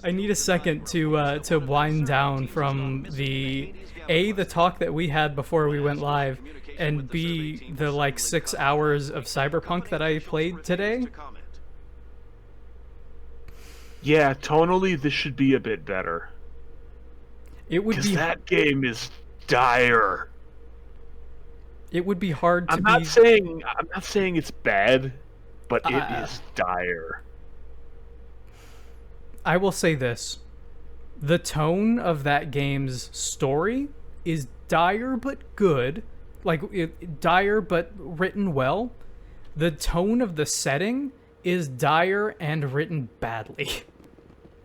I need a second to wind down from the talk that we had before we went live, and B, the like 6 hours of Cyberpunk that I played today. Yeah, tonally this should be a bit better. It would be that game is dire. It would be hard to I'm not saying it's bad, but it is dire. I will say this. The tone of that game's story is dire but good. Like, dire but written well. The tone of the setting is dire and written badly.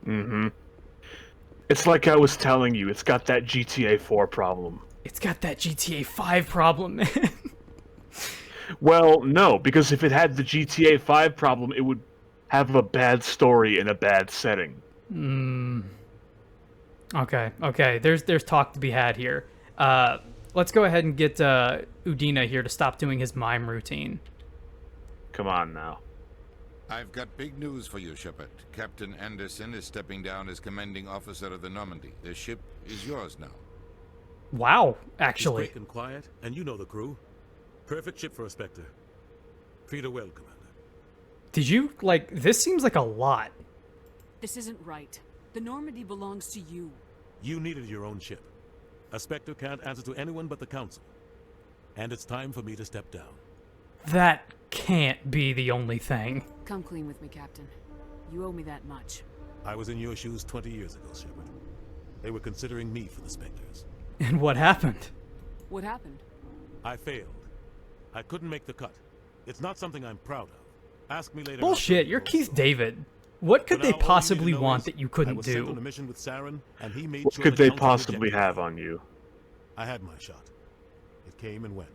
Mm-hmm. It's like I was telling you, it's got that GTA 4 problem. It's got that GTA 5 problem, man. Well, no, because if it had the GTA 5 problem, it would have a bad story in a bad setting. Okay. There's talk to be had here. Let's go ahead and get Udina here to stop doing his mime routine. Come on now. I've got big news for you, Shepard. Captain Anderson is stepping down as commanding officer of the Normandy. The ship is yours now. Wow, actually. It's quick and quiet, and you know the crew. Perfect ship for a Spectre. Treat her well, Commander. Did you, this seems like a lot. This isn't right. The Normandy belongs to you. You needed your own ship. A Spectre can't answer to anyone but the Council. And it's time for me to step down. That can't be the only thing. Come clean with me, Captain. You owe me that much. I was in your shoes 20 years ago, Shepard. They were considering me for the Spectres. And what happened? What happened? I failed. I couldn't make the cut. It's not something I'm proud of. Ask me later. Bullshit, you're Keith David. What could they possibly want that you couldn't do? On a mission with Saren, and he made What sure could the they Council possibly rejected have me. on you? I had my shot. It came and went.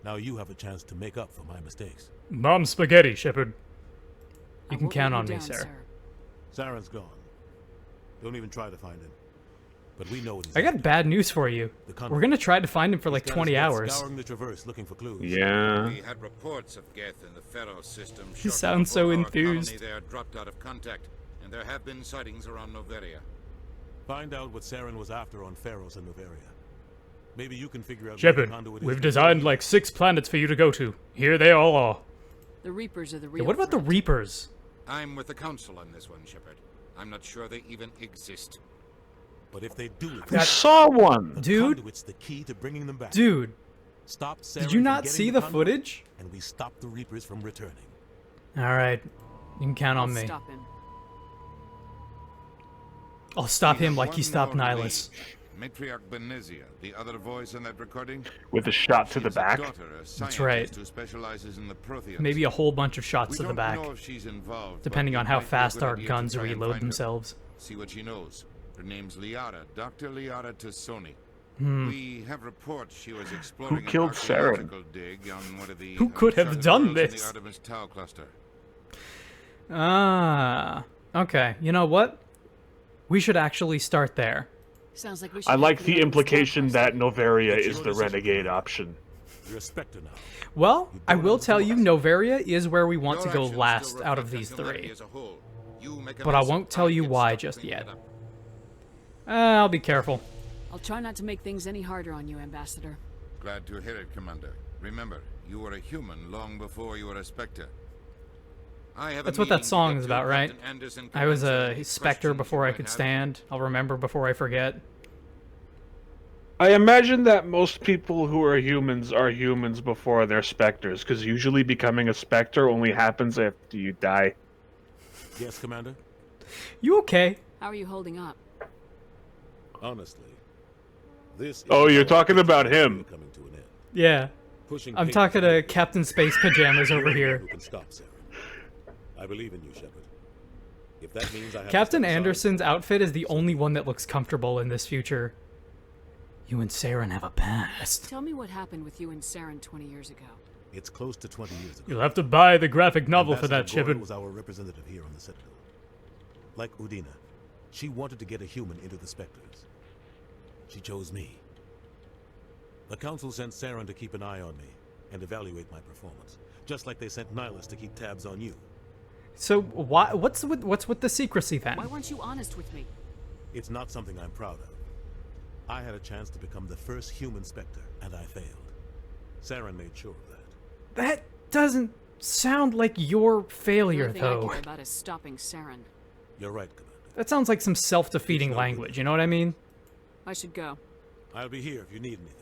Now you have a chance to make up for my mistakes. Mom spaghetti, Shepard. You can won't count let on you me, down, sir. Saren's gone. Don't even try to find him. But we know what he's I got after. bad news for you. We're gonna try to find him for like He's got 20 his men hours. Scouring the Traverse looking for clues. Yeah. We had reports of Geth in the Pharaoh system. He shortly sounds so before our enthused. colony there dropped out of contact, and there have been sightings around Noveria. Find out what Saren was after on Pharos and Noveria. Maybe you can figure out where Shepard, the conduit is we've to designed Noveria. like 6 planets for you to go to. Here they all are. The Reapers are the Yeah, real what about the threat. Reapers? I'm with the Council on this one, Shepard. I'm not sure they even exist. But if they do, I saw one! the Dude. conduit's the key to bringing them back. Dude, Stop Saren did you from not getting see the conduit, footage? And we stop the Reapers from returning. Alright, you can count on I'll me. Stop him. I'll stop We him have like one he stopped more Nihilus. lead. Matriarch Benezia, the other voice in that recording. With a shot to She the is a back? daughter, a That's scientist right. Who specializes in the Protheans. Maybe a whole bunch of shots We to the don't back, know if she's involved, depending but on it how might be a fast good our idea to guns try and reload find her. themselves. See what she knows. Her name's Liara, Dr. Liara Tassoni. Hmm. We have reports she was exploring killed an Saren? archaeological dig on one of the Who could have uncharted done worlds in this? the Artemis Tau cluster. Ah, okay. You know what? We should actually start there. Sounds like we should I head like for the Artemis implication Tau that cluster. Noveria It's is your the decision. renegade option. You're a Spectre now. Well, You I don't will have to tell do you, it. Noveria is where we want to Your go actions last still out of reflect these humanity 3. as a whole. You make a But I mess, won't tell you get why stuck just cleaning yet. it up. I'll be careful. I'll try not to make things any harder on you, Ambassador. Glad to hear it, Commander. Remember, you were a human long before you were a Spectre. I have a That's what that meeting to song get is to. about, right? Captain Anderson I was comments a any specter questions before you I might could have. stand. I'll remember before I forget. I imagine that most people who are humans before they're specters, because usually becoming a specter only happens after you die. Yes, Commander? You okay? How are you holding up? Honestly, this Oh, is you're how talking our about career him. coming to an end. Yeah. Pushing I'm papers talking to away. Captain Space Pajamas over You're the one here. who can stop Saren. I believe in you, Shepard. If that means I have to Captain step aside, Anderson's outfit is the only one that looks comfortable in this future. You and Saren have a past. Tell me what happened with you and Saren 20 years ago. It's close to 20 years ago. You'll have to buy the graphic novel for that, Ambassador Gordon Shepard. was our representative here on the Citadel. Like Udina, she wanted to get a human into the Spectres. She chose me. The Council sent Saren to keep an eye on me and evaluate my performance, just like they sent Nihilus to keep tabs on you. So why? What's with the secrecy then? Why weren't you honest with me? It's not something I'm proud of. I had a chance to become the first human Spectre, and I failed. Saren made sure of that. That doesn't sound like your failure, The only thing I though. care about is stopping Saren. You're right, Commander. That sounds like some self-defeating language. You know what I mean? I should go. I'll be here if you need anything.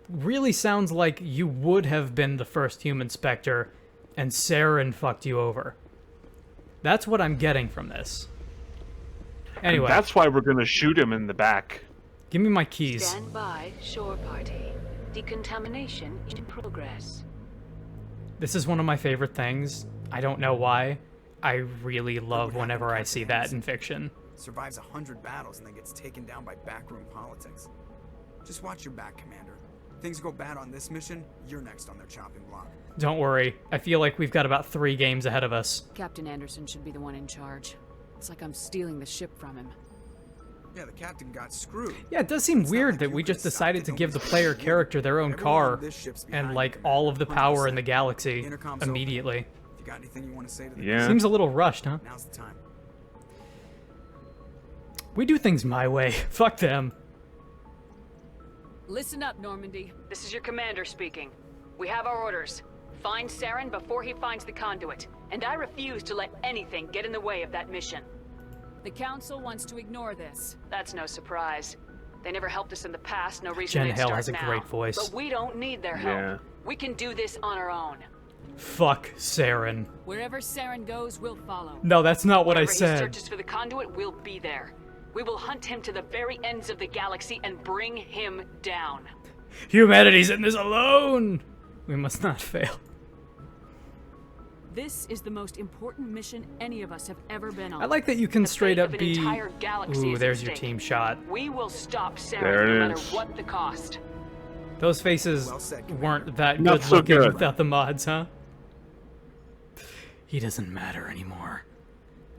Really sounds like you would have been the first human Spectre, and Saren fucked you over. That's what I'm getting from this. Anyway, And that's why we're gonna shoot him in the back. give me my keys. Stand by, shore party. Decontamination in progress. This is one of my favorite things. I don't know why. I really love whenever I see that in fiction. Survives 100 battles and then gets taken down by backroom politics. Just watch your back, Commander. Things go bad on this mission, you're next on their chopping block. Don't worry. I feel like we've got about 3 games ahead of us. Captain Anderson should be the one in charge. It's like I'm stealing the ship from him. Yeah, the captain got screwed. Yeah, it does seem It's not weird like that you we could just stop decided it, to don't give the be player stupid. character their own Everyone car on this ship's and behind like you, all of the power in the 100%. galaxy Intercom's immediately. open. If you got anything you want to say to the Yeah. Seems a little rushed, huh? now's the time. We do things my way. Fuck them. Listen up, Normandy. This is your commander speaking. We have our orders. Find Saren before he finds the conduit. And I refuse to let anything get in the way of that mission. The Council wants to ignore this. That's no surprise. They never helped us in the past, no reason Jen they'd Hale start has a now. great voice. But we don't need their help. Yeah. We can do this on our own. Fuck Saren. Wherever Saren goes, we'll follow. No, that's not what I Wherever he said. searches for the conduit, we'll be there. We will hunt him to the very ends of the galaxy and bring him down. Humanity's in this alone. We must not fail. This is the most important mission any of us have ever been on. I like that you can The straight fate up of an be. entire galaxy Ooh, is there's at your stake. team shot. We will stop Saren There it no matter is. what the cost. Those faces Well said, Commander. weren't that Not good so looking good. without the mods, huh? He doesn't matter anymore.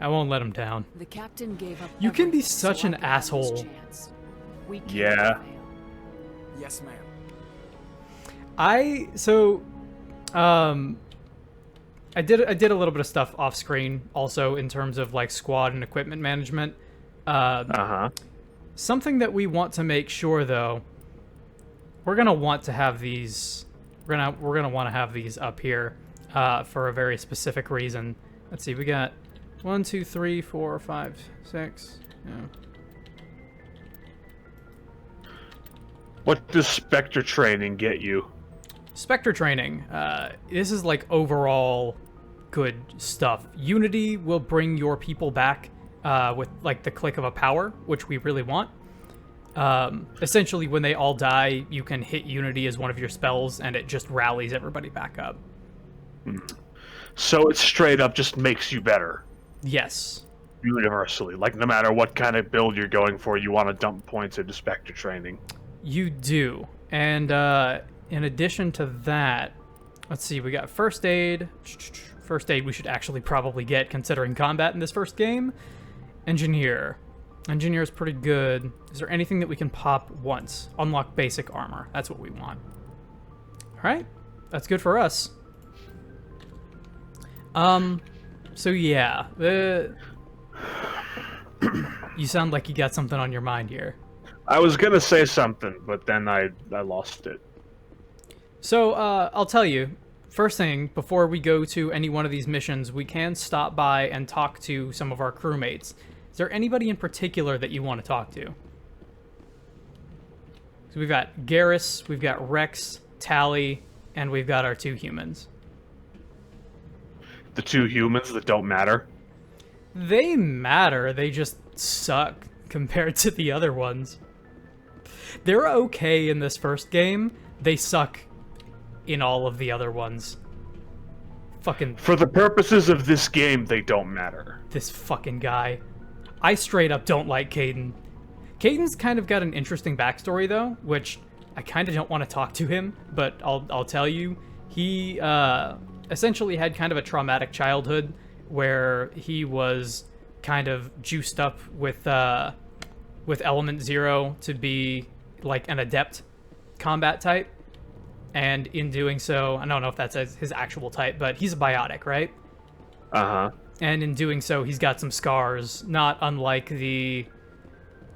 I won't let him down. The captain gave up. You can be everything such so an I could have this asshole. chance. We can't Yeah. fail. Yes, ma'am. I did a little bit of stuff off screen also in terms of like squad and equipment management. Uh-huh. Something that we want to make sure though, we're gonna want to have these. We're gonna want to have these up here for a very specific reason. Let's see, we got 1, 2, 3, 4, 5, 6. Yeah. What does Spectre training get you? Spectre training. This is like overall good stuff. Unity will bring your people back with like the click of a power, which we really want. Essentially, when they all die, you can hit Unity as one of your spells, and it just rallies everybody back up. So it straight up just makes you better. Yes. Universally. Like, no matter what kind of build you're going for, you want to dump points into Spectre training. You do. And in addition to that, let's see, we got first aid. First aid we should actually probably get, considering combat in this first game. Engineer. Engineer is pretty good. Is there anything that we can pop once? Unlock basic armor. That's what we want. All right. That's good for us. So yeah. You sound like you got something on your mind here. I was gonna say something, but then I lost it. So, I'll tell you, first thing, before we go to any one of these missions, we can stop by and talk to some of our crewmates. Is there anybody in particular that you want to talk to? So we've got Garrus, we've got Rex, Tally, and we've got our 2 humans. The 2 humans that don't matter. They matter, they just suck compared to the other ones. They're okay in this first game, they suck in all of the other ones. Fucking For the purposes of this game, they don't matter. this fucking guy. I straight up don't like Caden. Caden's kind of got an interesting backstory though, which I kind of don't want to talk to him, but I'll tell you. He essentially had kind of a traumatic childhood where he was kind of juiced up with Element Zero to be like an adept combat type. And in doing so, I don't know if that's his actual type, but he's a biotic, right? Uh-huh. And in doing so, he's got some scars, not unlike the...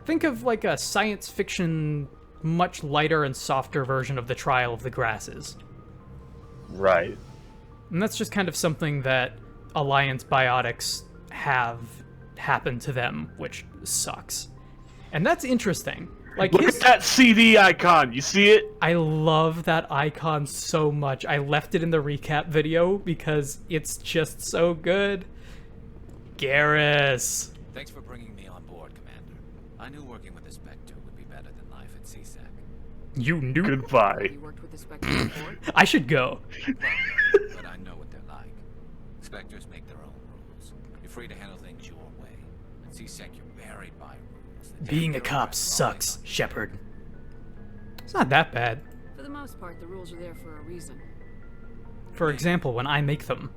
Think of like a science fiction, much lighter and softer version of the Trial of the Grasses. Right. And that's just kind of something that Alliance biotics have happened to them, which sucks. And that's interesting. Like, Look at that CD icon. You see it? I love that icon so much. I left it in the recap video because it's just so good. Garrus. Thanks for bringing me on board, Commander. I knew working with the Spectre would be better than life at CSEC. You knew? Goodbye. You worked with the Spectre before? I should go. But I know what they're like. Spectres make their own rules. You're free to handle things your way. At CSEC, you're buried by rules. Being a cop sucks, Shepard. It's not that bad. For the most part, the rules are there for a reason. For example, when I make them.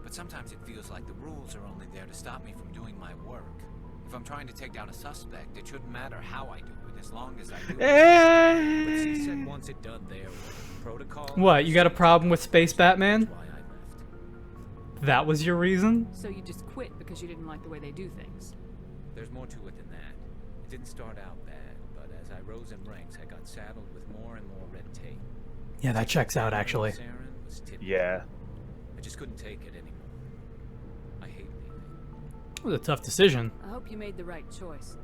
But sometimes it feels like the rules are only there to stop me from doing my work. If I'm trying to take down a suspect, it shouldn't matter how I do it, as long as I do it. But CSEC wants it done their way. Protocol. What, you got a problem with Space Batman? That's why I left. That was your reason? So you just quit because you didn't like the way they do things? There's more to it than that. It didn't start out bad, but as I rose in ranks, I got saddled with more and more red tape. Yeah, that checks out, actually. Saren was tipped. Yeah. I just couldn't take it anymore. I hate leaving. It was a tough decision. I hope you made the right choice.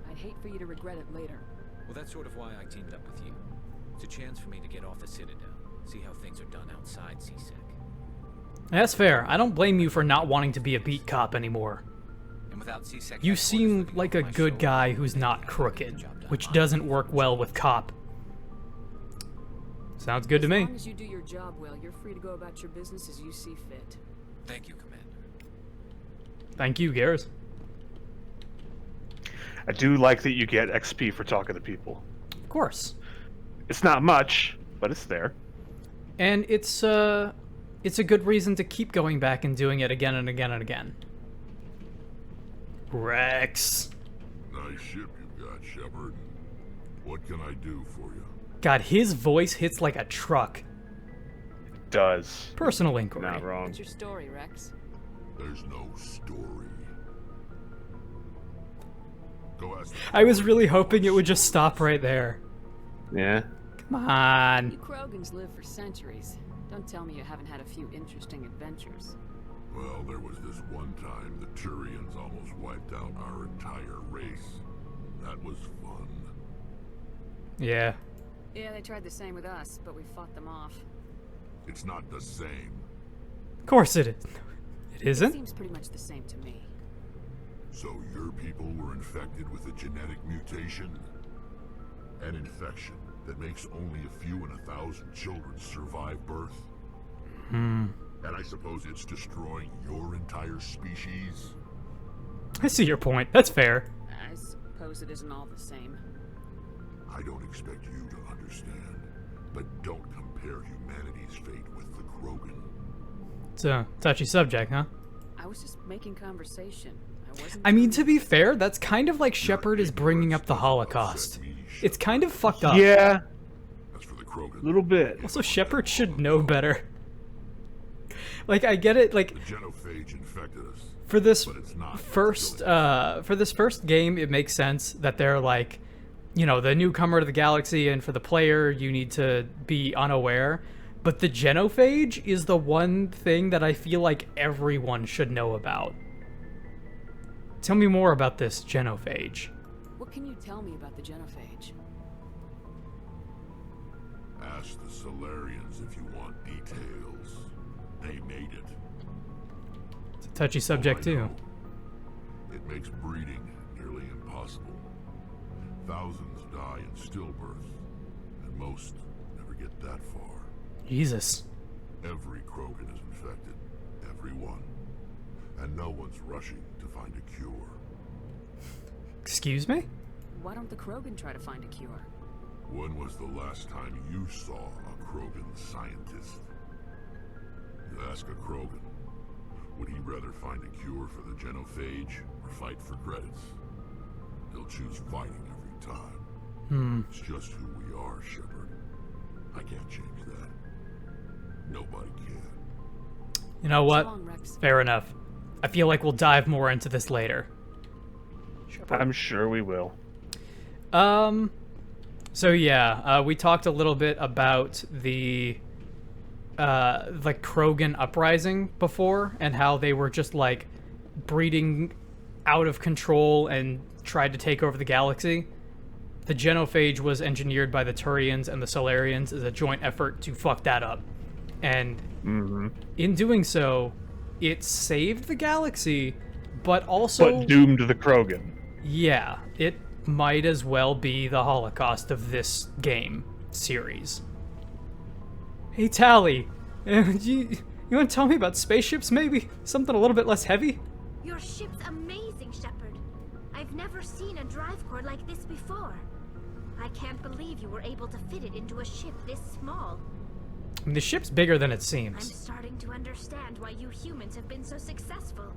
I'd hate for you to regret it later. Well, that's sort of why I teamed up with you. It's a chance for me to get off the Citadel, see how things are done outside CSEC. That's fair. I don't blame you for not wanting to be a beat cop anymore. And without CSEC, You headquarters seem looking like over a my good shoulder, guy who's they not can't get the crooked, job done which on doesn't my work own. well with cop. Sounds good to As me. long as you do your job well, you're free to go about your business as you see fit. Thank you, Commander. Thank you, Garrus. I do like that you get XP for talking to people. Of course. It's not much, but it's there. And it's a good reason to keep going back and doing it again and again and again. Rex. Nice ship you've got, Shepard. What can I do for you? God, his voice hits like a truck. It does. Personal inquiry. Not wrong. What's your story, Rex? There's no story. Go ask the I was really hoping it would just stop right there. Yeah. Come on. You Krogans live for centuries. Don't tell me you haven't had a few interesting adventures. Well, there was this one time the Turians almost wiped out our entire race. That was fun. Yeah. Yeah, they tried the same with us, but we fought them off. It's not the same. Of course it is. It It isn't? seems pretty much the same to me. So your people were infected with a genetic mutation? An infection that makes only a few in 1,000 children survive birth? And I suppose it's destroying your entire species? I see your point. That's fair. I suppose it isn't all the same. I don't expect you to understand, but don't compare humanity's fate with the Krogan. It's a touchy subject, huh? I was just making conversation. I wasn't. I mean, to be fair, that's kind of like Shepard is bringing up the Holocaust. It's kind of fucked up. Yeah, As for the Krogan, a little bit. Also, Shepard should know better. Like, I get it, like, the genophage infected us. for this But it's not first game, it makes sense that they're like, you know, the newcomer to the galaxy, and for the player, you need to be unaware. But the genophage is the one thing that I feel like everyone should know about. Tell me more about this genophage. What can you tell me about the genophage? Ask the Solarians if you want details. They made it. It's a touchy subject, Oh, I too. know. It makes breeding nearly impossible. Thousands die in stillbirth, and most never get that far. Jesus. Every Krogan is infected. Every one. And no one's rushing to find a cure. Excuse me? Why don't the Krogan try to find a cure? When was the last time you saw a Krogan scientist? You ask a Krogan, would he rather find a cure for the genophage or fight for credits? He'll choose fighting every time. It's just who we are, Shepard. I can't change that. Nobody can. You know what? So long, Rex. Fair enough. I feel like we'll dive more into this later. I'm sure we will. So yeah, we talked a little bit about the Krogan uprising before, and how they were just like breeding out of control and tried to take over the galaxy. The genophage was engineered by the Turians and the Solarians as a joint effort to fuck that up. And in doing so, it saved the galaxy, but also... But doomed the Krogan. Yeah, it might as well be the Holocaust of this game series. Hey, Tally, you want to tell me about spaceships, maybe? Something a little bit less heavy? Your ship's amazing, Shepard. I've never seen a drive core like this before. I can't believe you were able to fit it into a ship this small. I mean, the ship's bigger than it I'm seems. starting to understand why you humans have been so successful.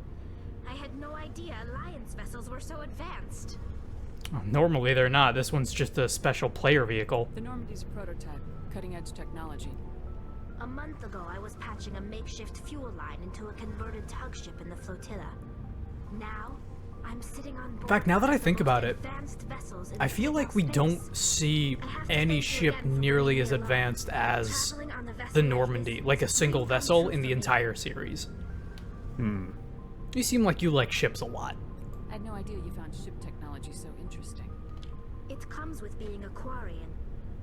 I had no idea Alliance vessels were so advanced. Normally they're not. This one's just a special player vehicle. The Normandy's a prototype, cutting-edge technology. A month ago, I was patching a makeshift fuel line into a converted tug ship in the flotilla. Now, I'm sitting on board. In fact, now that I think about it, advanced vessels in I feel like we don't see any ship nearly as advanced as the Normandy, like a single vessel in the entire series. You seem like you like ships a lot. I had no idea you found ship technology so interesting. It comes with being a Quarian.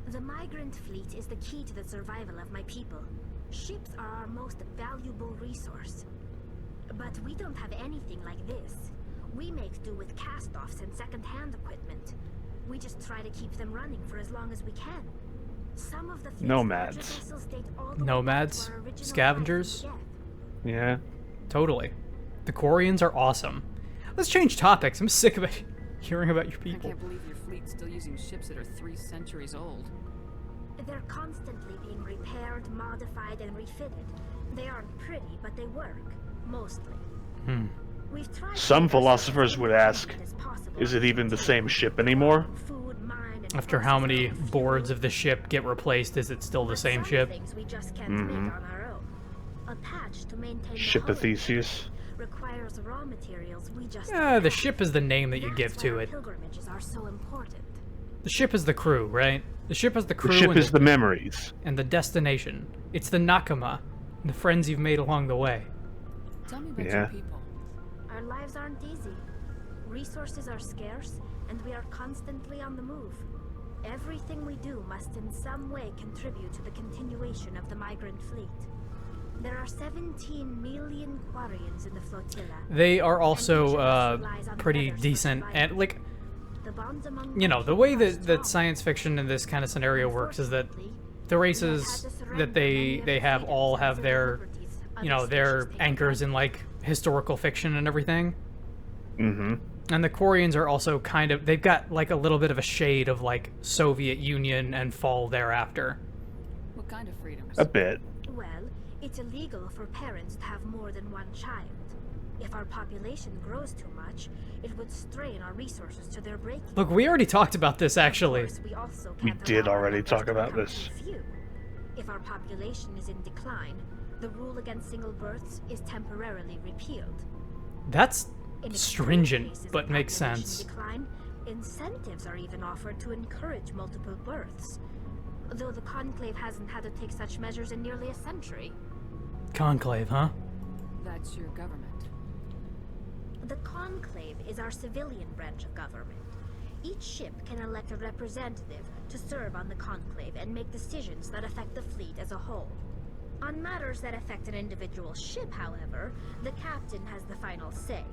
The migrant fleet is the key to the survival of my people. Ships are our most valuable resource. But we don't have anything like this. We make do with cast-offs and second-hand equipment. We just try to keep them running for as long as we can. Some of the Nomads. Nomads? Scavengers? Yeah. Totally. The Quarians are awesome. Let's change topics. I'm sick of it. Hearing about your I people. can't believe your fleet's still using ships that are 3 centuries old. They're constantly being repaired, modified, and refitted. They aren't pretty, but they work. Mostly. We've tried Some to make philosophers would ask, as possible. is it even the same ship anymore? Food, mine, and After how many processing boards of the ship get replaced, is it still the But same some ship? things we just can't make on our own. A patch to maintain the Ship of hull Theseus. requires raw materials we just Yeah, don't the have. ship is the name that you That's give why to our it. pilgrimages are so important. The ship is the crew, right? The ship is the crew The ship and, is the memories. and the destination. It's the nakama, the friends you've made along the way. Tell me about Yeah. your people. Our lives aren't easy. Resources are scarce, and we are constantly on the move. Everything we do must in some way contribute to the continuation of the migrant fleet. There are 17 million Quarians in the flotilla. They are also and each of us relies on pretty others for decent, survival. and like, The bonds among you know, the way are that strong. science fiction in this kind of scenario works is that Unfortunately, the we have races had to that surrender many they of the have all freedoms and have their, liberties you know, other their species take anchors for in like historical fiction and everything. Mm-hmm. And the Quarians are also kind of, they've got like a little bit of a shade of like Soviet Union and fall thereafter. What kind of freedoms? A bit. Well, it's illegal for parents to have more than one child. If our population grows too much, it would strain our resources to their breaking. Look, we already talked about this Of actually. course, we also We can't did allow our already numbers talk to about become this. too few. If our population is in decline, the rule against single births is temporarily repealed. That's In extreme stringent, cases of but makes population sense. Decline, incentives are even offered to encourage multiple births. Though the Conclave hasn't had to take such measures in nearly a century. Conclave, huh? That's your government. The Conclave is our civilian branch of government. Each ship can elect a representative to serve on the Conclave and make decisions that affect the fleet as a whole. On matters that affect an individual ship, however, the captain has the final say.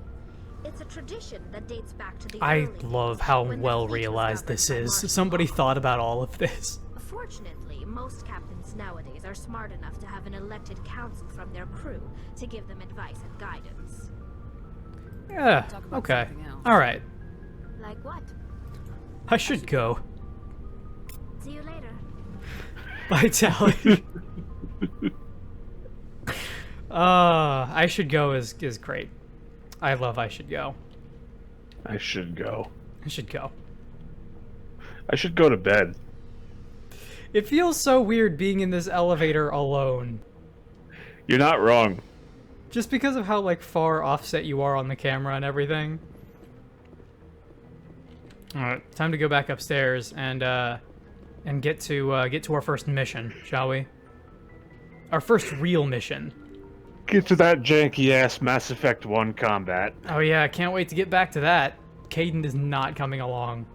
It's a tradition that dates back to the I early love days how when the well fleet was realized governed this by is. martial Somebody law. thought about all of this. Fortunately, most captains nowadays are smart enough to have an elected council from their crew to give them advice and guidance. Yeah, Talk about okay. something else. Alright. Like what? I should go. See you later. Bye, Tally. I should go is great. I love I should go. I should go. I should go. I should go to bed. It feels so weird being in this elevator alone. You're not wrong. Just because of how, like, far offset you are on the camera and everything. Alright, time to go back upstairs and get to our first mission, shall we? Our first real mission. Get to that janky-ass Mass Effect 1 combat. Oh yeah, I can't wait to get back to that. Caden is not coming along.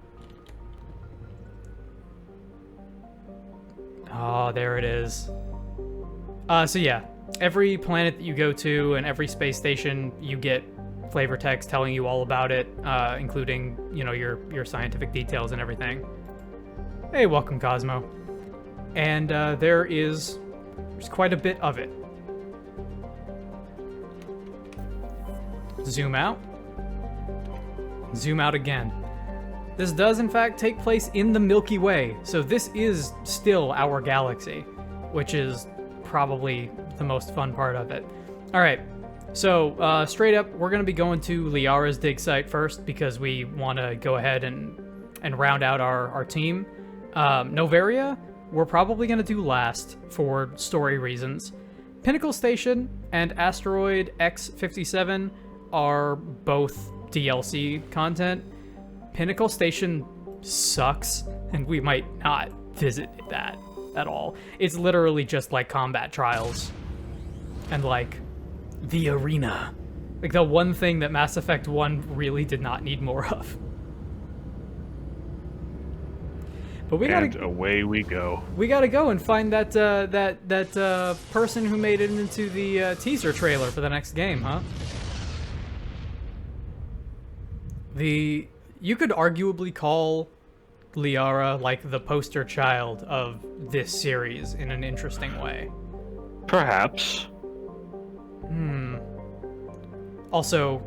Oh, there it is. So yeah, every planet that you go to and every space station, you get flavor text telling you all about it, including, you know, your scientific details and everything. Hey, welcome, Cosmo. And there's quite a bit of it. Zoom out. Zoom out again. This does, in fact, take place in the Milky Way, so this is still our galaxy, which is probably the most fun part of it. All right, so straight up, we're going to be going to Liara's dig site first because we want to go ahead and round out our team. Novaria, we're probably going to do last for story reasons. Pinnacle Station and Asteroid X-57 are both DLC content. Pinnacle Station sucks, and we might not visit that at all. It's literally just like combat trials and like the arena. Like the one thing that Mass Effect 1 really did not need more of. But we gotta, and away we go. We gotta go and find that person who made it into the teaser trailer for the next game, huh? You could arguably call Liara like the poster child of this series in an interesting way. Perhaps. Also,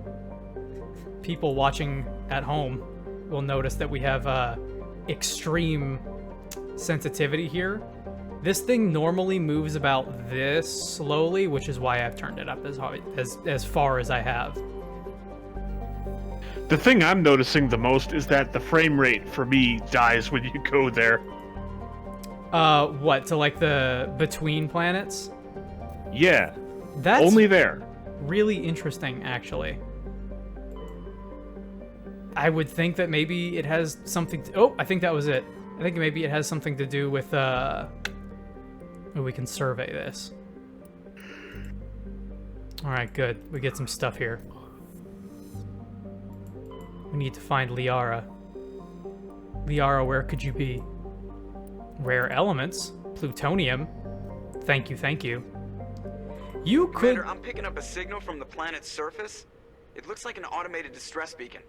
people watching at home will notice that we have extreme sensitivity here. This thing normally moves about this slowly, which is why I've turned it up as far as I have. The thing I'm noticing the most is that the frame rate for me dies when you go there. What, to like the between planets? Yeah. That's only there. Really interesting, actually. I would think that maybe it has something to... Oh, I think that was it. I think maybe it has something to do with, we can survey this. Alright, good. We get some stuff here. We need to find Liara. Liara, where could you be? Rare elements? Plutonium? Thank you, thank you. You could... Commander, I'm picking up a signal from the planet's surface. It looks like an automated distress beacon.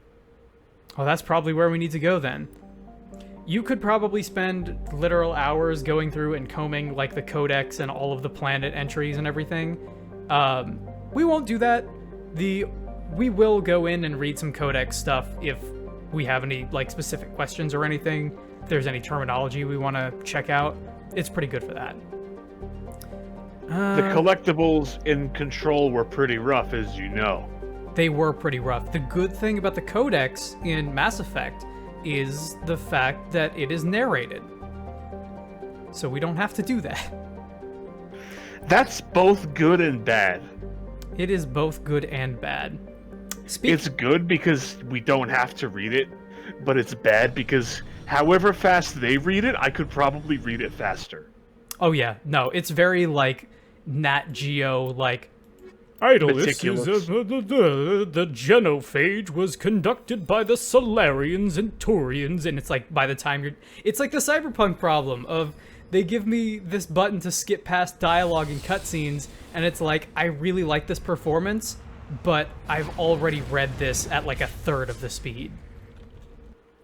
Oh, that's probably where we need to go then. You could probably spend literal hours going through and combing like the codex and all of the planet entries and everything. We won't do that. We will go in and read some codex stuff if we have any like specific questions or anything. If there's any terminology we want to check out, it's pretty good for that. The collectibles in Control were pretty rough, as you know. They were pretty rough. The good thing about the codex in Mass Effect is the fact that it is narrated. So we don't have to do that. That's both good and bad. It is both good and bad. It's good because we don't have to read it, but it's bad because however fast they read it, I could probably read it faster. Oh yeah, no, it's very like Nat Geo, like the genophage was conducted by the Solarians and Turians, and it's like by the time it's like the Cyberpunk problem of they give me this button to skip past dialogue and cutscenes, and it's like I really like this performance, but I've already read this at like a third of the speed.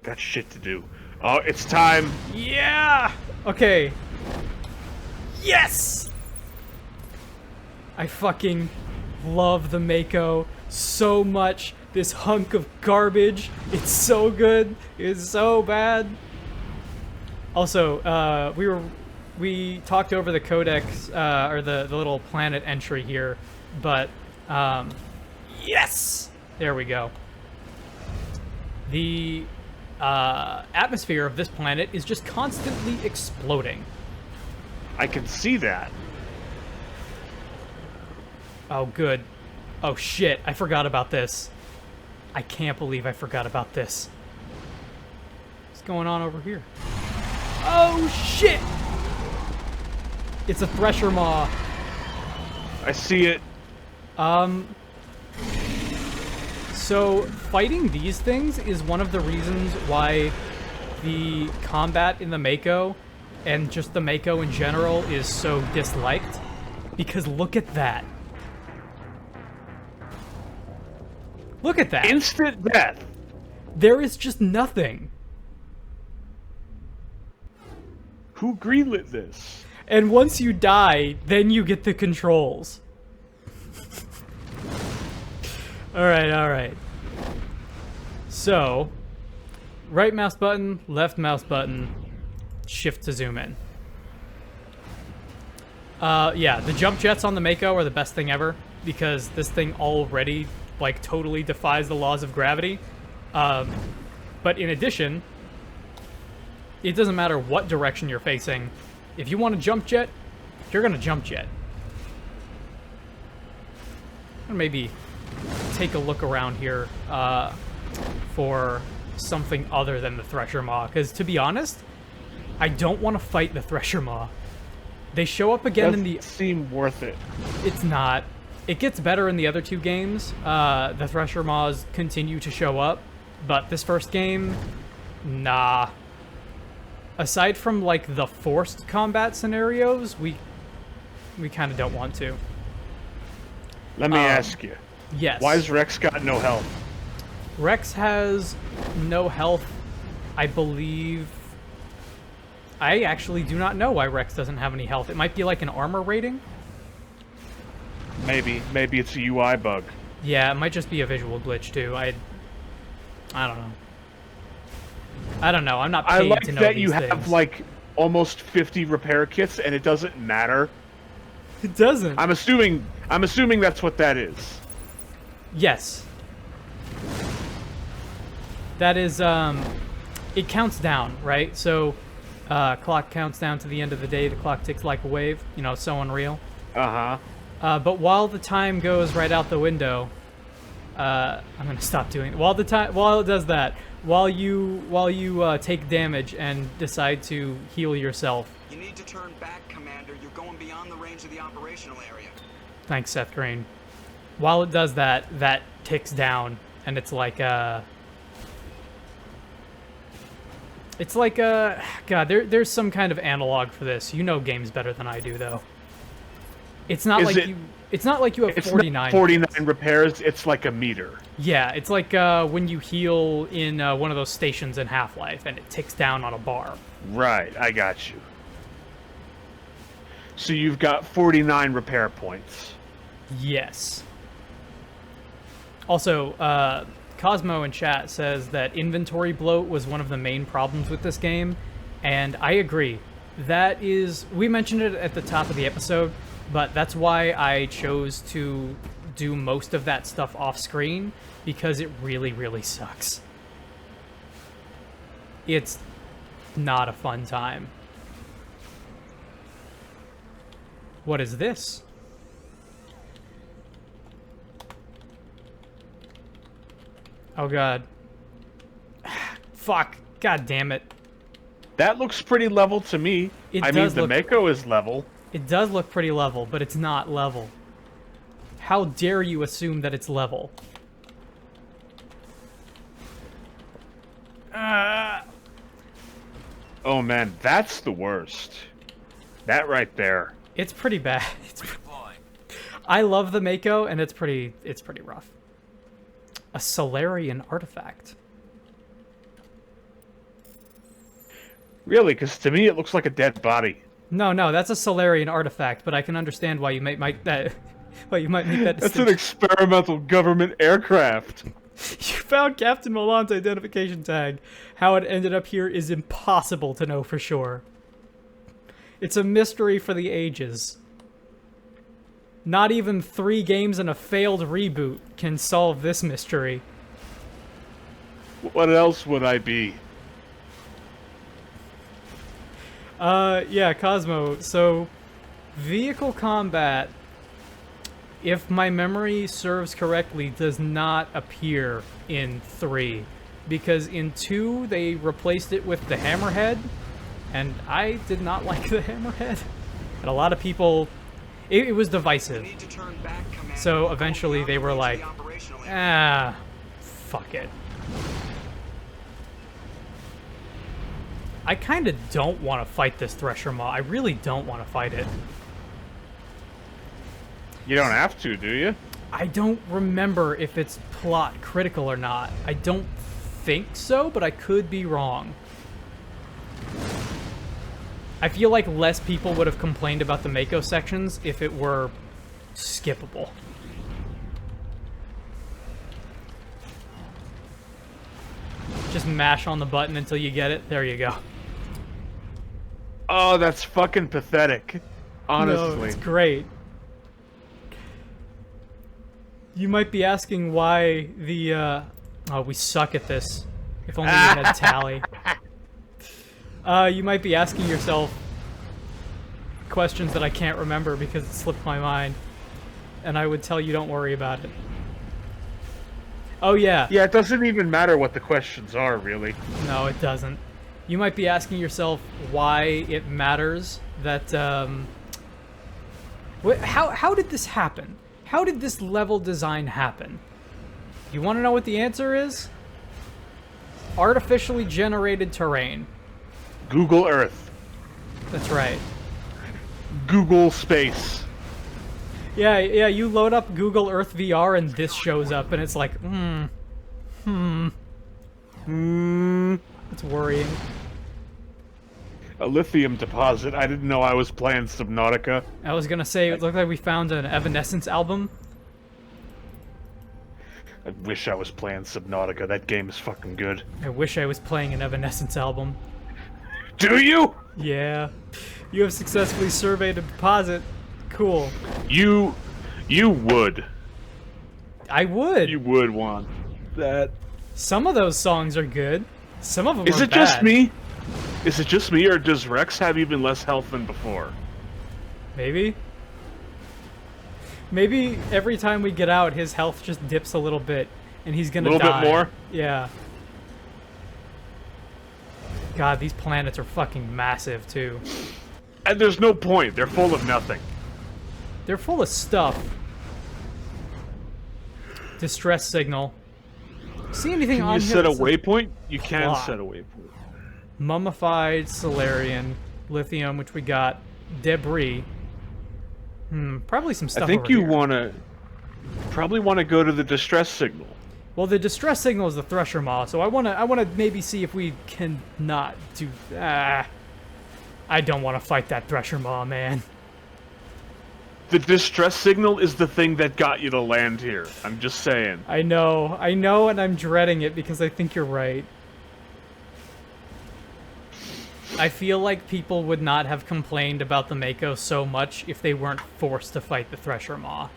Got shit to do. Oh, it's time. Yeah. Okay. Yes. I fucking love the Mako so much. This hunk of garbage. It's so good. It's so bad. Also, we talked over the codex or the little planet entry here, but yes, there we go. The atmosphere of this planet is just constantly exploding. I can see that. Oh, good. Oh shit, I forgot about this. I can't believe I forgot about this. What's going on over here? Oh shit! It's a Thresher Maw. I see it. So fighting these things is one of the reasons why the combat in the Mako and just the Mako in general is so disliked. Because look at that. Look at that. Instant death. There is just nothing. Who greenlit this? And once you die, then you get the controls. Alright. So, right mouse button, left mouse button, shift to zoom in. Yeah, the jump jets on the Mako are the best thing ever, because this thing already, like, totally defies the laws of gravity. But in addition, it doesn't matter what direction you're facing. If you want to jump jet, you're gonna jump jet. Or maybe take a look around here for something other than the Thresher Maw, because to be honest, I don't want to fight the Thresher Maw. They show up again in the... Doesn't seem worth it. It's not. It gets better in the other two games. The Thresher Maws continue to show up, but this first game, nah. Aside from, like, the forced combat scenarios, we kind of don't want to. Let me ask you. Yes. Why has Rex got no health? Rex has no health, I believe. I actually do not know why Rex doesn't have any health. It might be like an armor rating? Maybe it's a UI bug. Yeah, it might just be a visual glitch too. I don't know. I'm not paid to know that these you things. have like almost 50 repair kits and it doesn't matter. It doesn't. I'm assuming that's what that is. Yes. That is it counts down, right? So clock counts down to the end of the day, the clock ticks like a wave, you know, so unreal. But while the time goes right out the window, I'm gonna stop doing it. While it does that, while you take damage and decide to heal yourself. You need to turn back, Commander. You're going beyond the range of the operational area. Thanks, Seth Green. While it does that, that ticks down, and it's like God, there's some kind of analog for this. You know games better than I do, though. It's not It's not like you have 49. It's not 49 repairs. It's like a meter. Yeah, it's like when you heal in one of those stations in Half-Life, and it ticks down on a bar. Right, I got you. So you've got 49 repair points. Yes. Also, Cosmo in chat says that inventory bloat was one of the main problems with this game, and I agree. That is... We mentioned it at the top of the episode, but that's why I chose to do most of that stuff off-screen, because it really, really sucks. It's not a fun time. What is this? Oh god. Fuck. God damn it. That looks pretty level to me. I mean, the Mako is level. It does look pretty level, but it's not level. How dare you assume that it's level? Oh man, that's the worst. That right there. It's pretty bad. I love the Mako, and it's pretty rough. A Solarian artifact. Really? Because to me it looks like a dead body. No, that's a Solarian artifact, but I can understand why you might make that. Why you might make that That's distinction. an experimental government aircraft. You found Captain Milan's identification tag. How it ended up here is impossible to know for sure. It's a mystery for the ages. Not even 3 games and a failed reboot can solve this mystery. What else would I be? Yeah, Cosmo. So, vehicle combat if my memory serves correctly, does not appear in 3. Because in 2, they replaced it with the hammerhead, and I did not like the hammerhead. And a lot of people... It was divisive. So eventually they were like, fuck it. I kind of don't want to fight this Thresher Maw. I really don't want to fight it. You don't have to, do you? I don't remember if it's plot critical or not. I don't think so, but I could be wrong. I feel like less people would have complained about the Mako sections if it were skippable. Just mash on the button until you get it. There you go. Oh, that's fucking pathetic. Honestly. No, it's great. You might be asking why the, oh, we suck at this. If only we had tally. You might be asking yourself questions that I can't remember because it slipped my mind. And I would tell you don't worry about it. Oh, yeah. Yeah, it doesn't even matter what the questions are, really. No, it doesn't. You might be asking yourself why it matters that, how did this happen? How did this level design happen? You want to know what the answer is? Artificially generated terrain. Google Earth. That's right. Google Space. Yeah, you load up Google Earth VR and this shows up and it's like, It's worrying. A lithium deposit. I didn't know I was playing Subnautica. I was gonna say, it looked like we found an Evanescence album. I wish I was playing Subnautica. That game is fucking good. I wish I was playing an Evanescence album. Do you? Yeah. You have successfully surveyed a deposit. Cool. You would. I would. You would want that. Some of those songs are good. Some of them Is are it bad. just me? Is it just me, or does Rex have even less health than before? Maybe. Maybe every time we get out, his health just dips a little bit, and he's gonna die. A little bit more? Yeah. God, these planets are fucking massive, too. And there's no point. They're full of nothing. They're full of stuff. Distress signal. See anything Can on you here? set a that's waypoint? You can Clock. set a waypoint. Mummified Solarian, lithium, which we got, debris. Probably some stuff. I think over you here. probably want to go to the distress signal. Well, the distress signal is the Thresher Maw, so I wanna maybe see if we can not do. I don't want to fight that Thresher Maw, man. The distress signal is the thing that got you to land here. I'm just saying. I know, and I'm dreading it because I think you're right. I feel like people would not have complained about the Mako so much if they weren't forced to fight the Thresher Maw.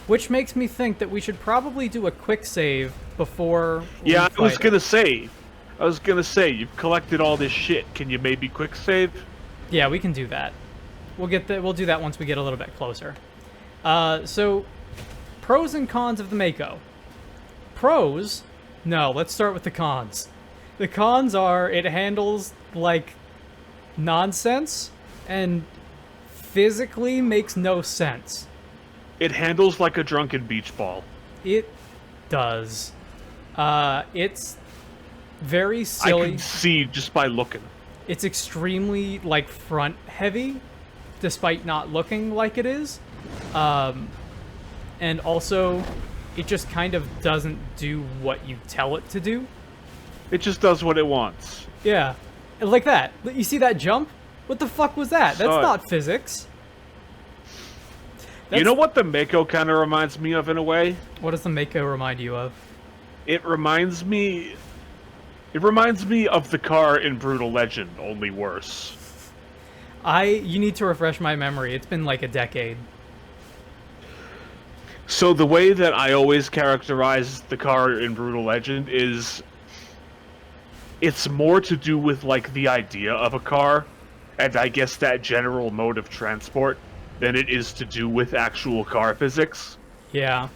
Which makes me think that we should probably do a quick save before we I was fight gonna it. say, you've collected all this shit. Can you maybe quick save? Yeah, we can do that. We'll do that once we get a little bit closer. So, pros and cons of the Mako. Pros? No, let's start with the cons. The cons are it handles like nonsense and physically makes no sense. It handles like a drunken beach ball. It does. It's very silly. I can see just by looking. It's extremely, like, front heavy, despite not looking like it is. And also, it just kind of doesn't do what you tell it to do. It just does what it wants. Yeah. Like that. You see that jump? What the fuck was that? That's Saw it. not physics. You know what the Mako kind of reminds me of in a way? What does the Mako remind you of? It reminds me of the car in Brutal Legend, only worse. You need to refresh my memory. It's been like a decade. So the way that I always characterize the car in Brutal Legend is it's more to do with like the idea of a car and I guess that general mode of transport than it is to do with actual car physics. Yeah.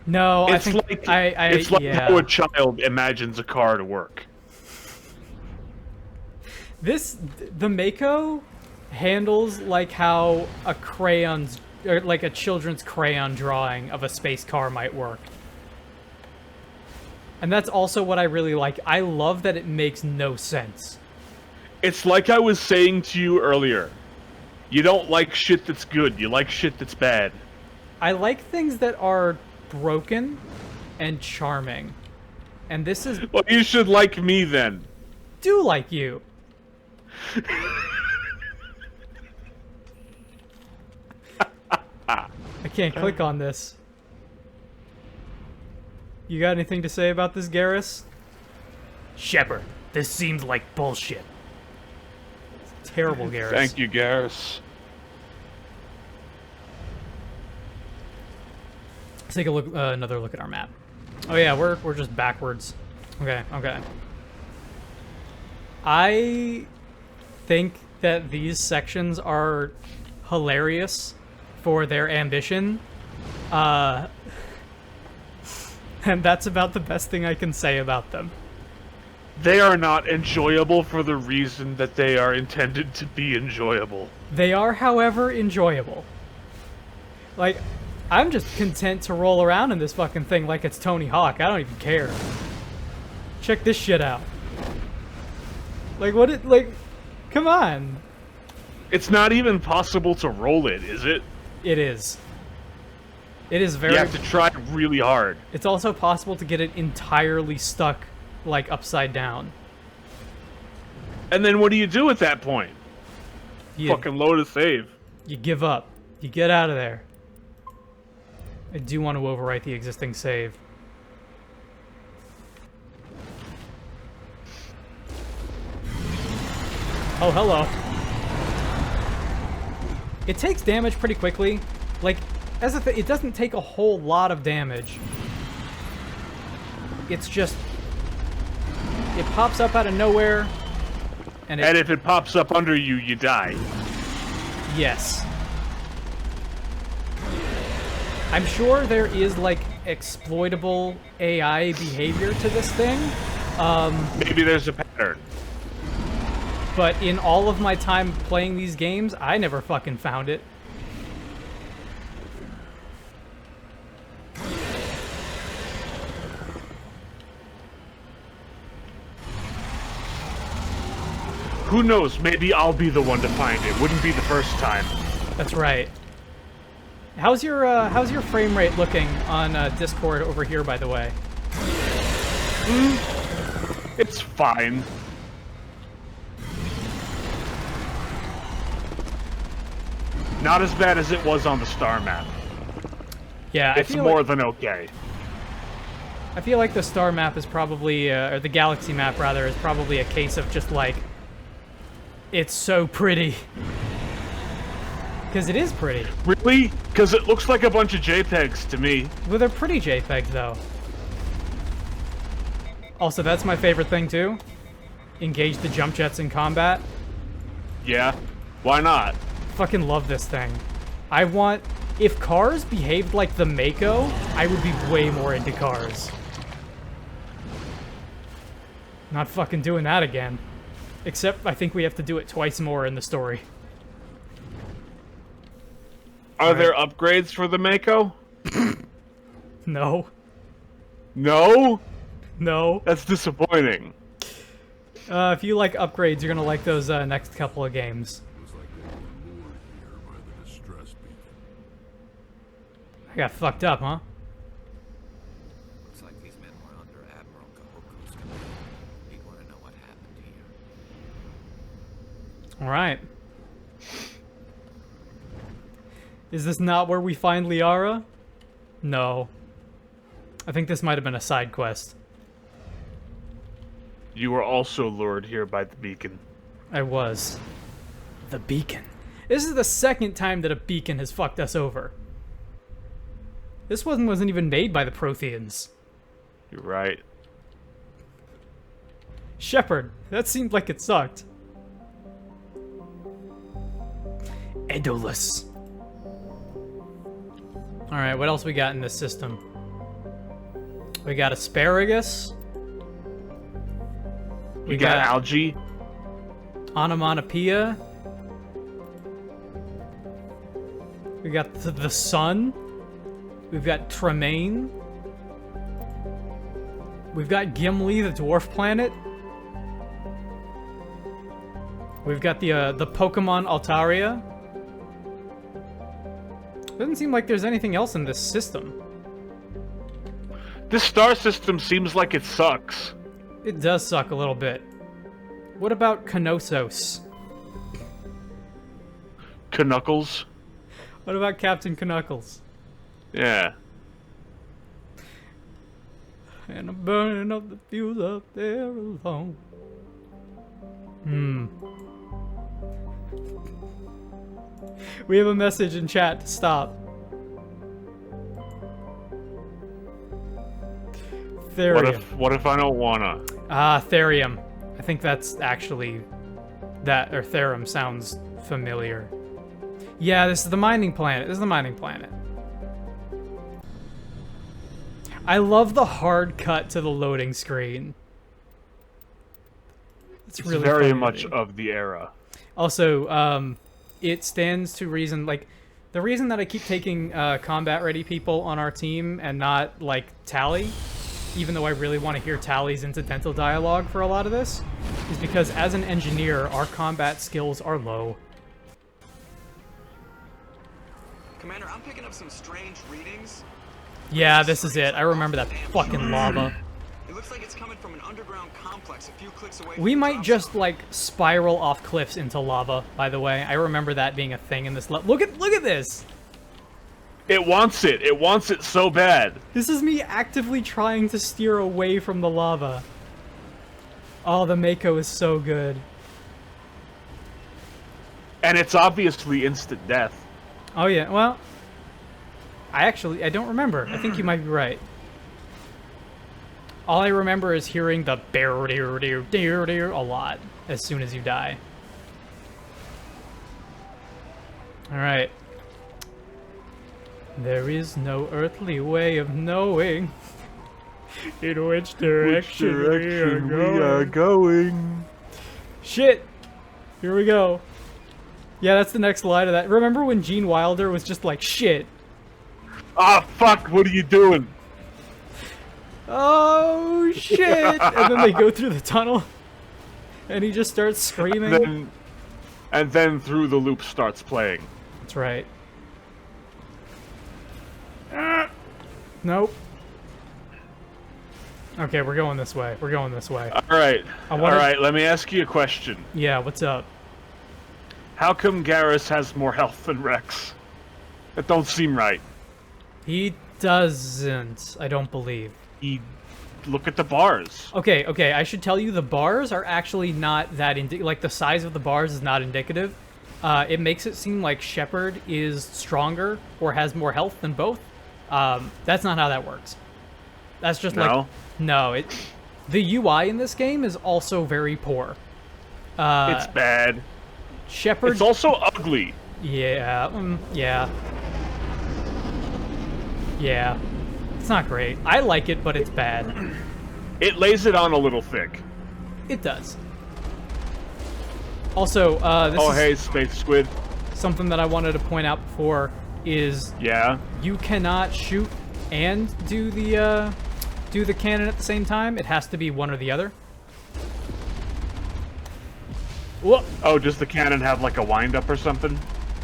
No, It's I think like it's like yeah. how a child imagines a car to work. The Mako handles like how a crayon's or like a children's crayon drawing of a space car might work. And that's also what I really like. I love that it makes no sense. It's like I was saying to you earlier. You don't like shit that's good, you like shit that's bad. I like things that are broken and charming. And this is... Well, you should like me then. Do like you. I can't click on this. You got anything to say about this, Garrus? Shepard, this seems like bullshit. It's terrible, Garrus. Thank you, Garrus. Let's take a look, another look at our map. Oh yeah, we're just backwards. Okay. I think that these sections are hilarious for their ambition. And that's about the best thing I can say about them. They are not enjoyable for the reason that they are intended to be enjoyable. They are, however, enjoyable. Like, I'm just content to roll around in this fucking thing like it's Tony Hawk. I don't even care. Check this shit out. Come on. It's not even possible to roll it, is it? It is. It is very... You have to try really hard. It's also possible to get it entirely stuck, like, upside down. And then what do you do at that point? Fucking load a save. You give up. You get out of there. I do want to overwrite the existing save. Oh, hello. It takes damage pretty quickly. Like, as it doesn't take a whole lot of damage. It's just... It pops up out of nowhere. And if it pops up under you, you die. Yes. I'm sure there is, like, exploitable AI behavior to this thing. Maybe there's a pattern. But in all of my time playing these games, I never fucking found it. Who knows? Maybe I'll be the one to find it. Wouldn't be the first time. That's right. How's your frame rate looking on Discord over here, by the way? It's fine. Not as bad as it was on the star map. Yeah, it's more than okay. I feel like the star map is probably, or the galaxy map rather, is probably a case of just like, it's so pretty. Because it is pretty. Really? Because it looks like a bunch of JPEGs to me. Well, they're pretty JPEGs though. Also, that's my favorite thing too. Engage the jump jets in combat. Yeah, why not? Fucking love this thing. If cars behaved like the Mako, I would be way more into cars. Not fucking doing that again. Except I think we have to do it twice more in the story. Are there upgrades for the Mako? No. No? No. That's disappointing. If you like upgrades, you're gonna like those next couple of games. I got fucked up, huh? Looks like these men were under Admiral Kahoku's command. He'd want to know what happened here. Alright. Is this not where we find Liara? No. I think this might have been a side quest. You were also lured here by the beacon. I was. The beacon. This is the second time that a beacon has fucked us over. This one wasn't even made by the Protheans. You're right. Shepard, that seemed like it sucked. Edolus. Alright, what else we got in this system? We got asparagus. We got algae. Onomatopoeia. We got the sun. We've got Tremaine. We've got Gimli, the dwarf planet. We've got the Pokemon Altaria. Doesn't seem like there's anything else in this system. This star system seems like it sucks. It does suck a little bit. What about Knossos? Knuckles? What about Captain Knuckles? Yeah. And I'm burning up the fuse up there alone. We have a message in chat to stop. Therium. What if I don't wanna? Therium. I think that's actually that, or Therum sounds familiar. Yeah, this is the mining planet. This is the mining planet. I love the hard cut to the loading screen. It's really very funny. much of the era. Also, it stands to reason, like, the reason that I keep taking combat-ready people on our team and not, like, Tally, even though I really want to hear Tally's incidental dialogue for a lot of this, is because as an engineer, our combat skills are low. Commander, I'm picking up some strange readings. Yeah, this is it. I remember that fucking lava. It looks like it's coming from an underground complex a few clicks away. We might just, like, spiral off cliffs into lava, by the way. I remember that being a thing in this look at this! It wants it. It wants it so bad. This is me actively trying to steer away from the lava. Oh, the Mako is so good. And it's obviously instant death. Oh yeah, well, I don't remember. I think you might be right. All I remember is hearing the bear a lot as soon as you die. Alright. There is no earthly way of knowing in which direction we are going. Shit! Here we go. Yeah, that's the next line of that. Remember when Gene Wilder was just like, shit? Ah, fuck, what are you doing? Oh, shit! And then they go through the tunnel, and he just starts screaming. And then Through the Loop starts playing. That's right. Nope. Okay, we're going this way. We're going this way. Alright. Alright, let me ask you a question. Yeah, what's up? How come Garrus has more health than Rex? That don't seem right. He doesn't, I don't believe. Look at the bars. Okay, I should tell you the bars are actually not that like the size of the bars is not indicative. It makes it seem like Shepard is stronger or has more health than both. That's not how that works. That's just the UI in this game is also very poor. It's bad. Shepard. It's also ugly. Yeah, yeah. It's not great. I like it, but it's bad. It lays it on a little thick. It does. Also, hey, Space Squid. Something that I wanted to point out before is you cannot shoot and do the cannon at the same time. It has to be one or the other. Whoa. Oh, does the cannon have like a wind-up or something?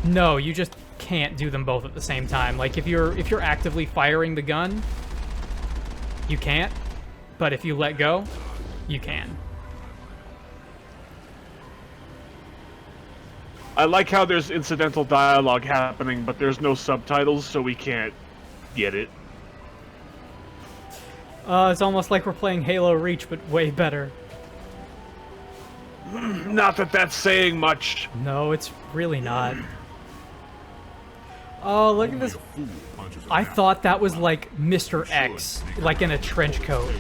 No, you just can't do them both at the same time. Like if you're actively firing the gun, you can't. But if you let go, you can. I like how there's incidental dialogue happening, but there's no subtitles, so we can't get it. It's almost like we're playing Halo Reach, but way better. Not that that's saying much. No, it's really not. Oh, look at this. I thought that was like Mr. X, like in a trench coat.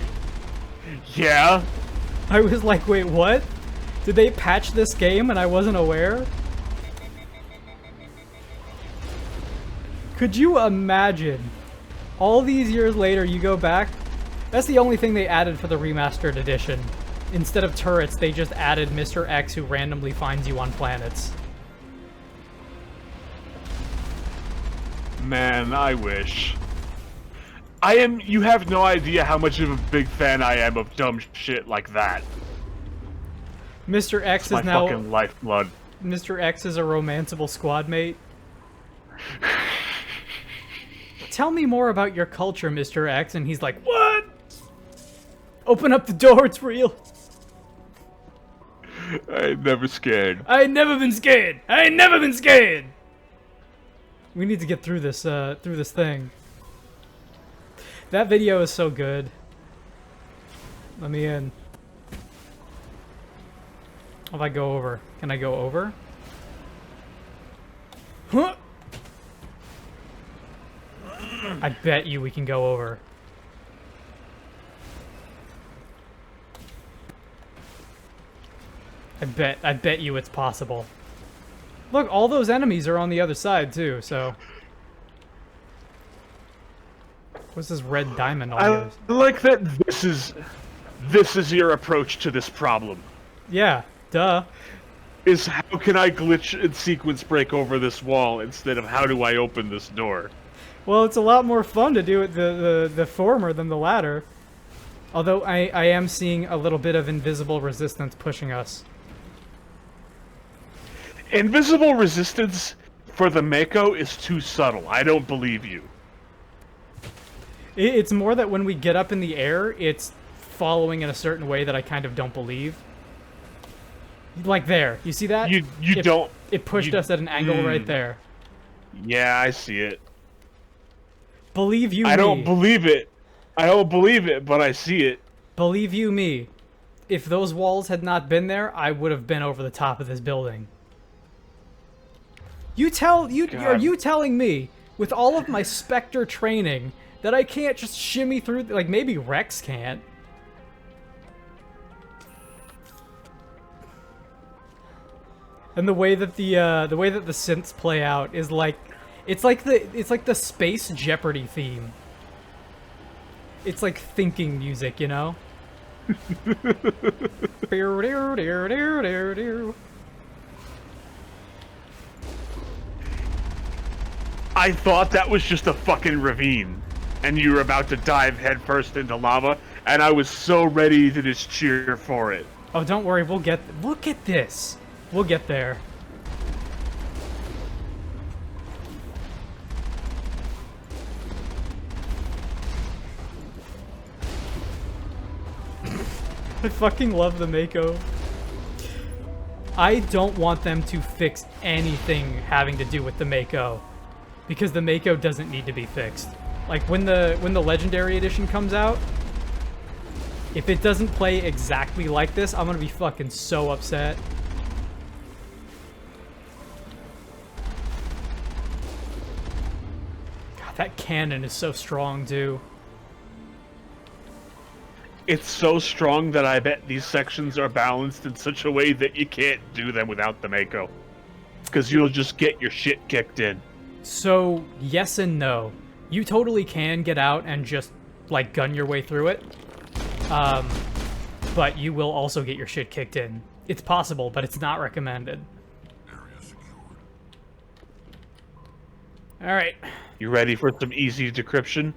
Yeah? I was like, wait, what? Did they patch this game and I wasn't aware? Could you imagine? All these years later, you go back. That's the only thing they added for the remastered edition. Instead of turrets, they just added Mr. X who randomly finds you on planets. Man, I wish. You have no idea how much of a big fan I am of dumb shit like that. Mr. X It's is my now... fucking lifeblood. Mr. X is a romanceable squad mate. Tell me more about your culture, Mr. X. And he's like, what? Open up the door, it's real. I ain't never scared. I ain't never been scared. I ain't never been scared. We need to get through this thing. That video is so good. Let me in. If I go over, can I go over? Huh? I bet you we can go over. I bet you it's possible. Look, all those enemies are on the other side too, so. What's this red diamond on yours? I like that this is your approach to this problem. Yeah, duh. Is how can I glitch and sequence break over this wall instead of how do I open this door? Well, it's a lot more fun to do it the former than the latter. Although I am seeing a little bit of invisible resistance pushing us. Invisible resistance for the Mako is too subtle. I don't believe you. It's more that when we get up in the air, it's following in a certain way that I kind of don't believe. Like there, you see that? It pushed us at an angle right there. Yeah, I see it. Believe you me. I don't believe it. I don't believe it, but I see it. Believe you me. If those walls had not been there, I would have been over the top of this building. Are you telling me, with all of my Spectre training, that I can't just shimmy through, like maybe Rex can't? And the way that the synths play out is like, it's like the Space Jeopardy theme. It's like thinking music, you know? I thought that was just a fucking ravine, and you were about to dive headfirst into lava, and I was so ready to just cheer for it. Oh, don't worry, we'll get this. We'll get there. I fucking love the Mako. I don't want them to fix anything having to do with the Mako, because the Mako doesn't need to be fixed. Like when the Legendary Edition comes out, if it doesn't play exactly like this, I'm gonna be fucking so upset. God, that cannon is so strong too. It's so strong that I bet these sections are balanced in such a way that you can't do them without the Mako. Because you'll just get your shit kicked in. So, yes and no. You totally can get out and just, like, gun your way through it. But you will also get your shit kicked in. It's possible, but it's not recommended. Area secured. Alright. You ready for some easy decryption?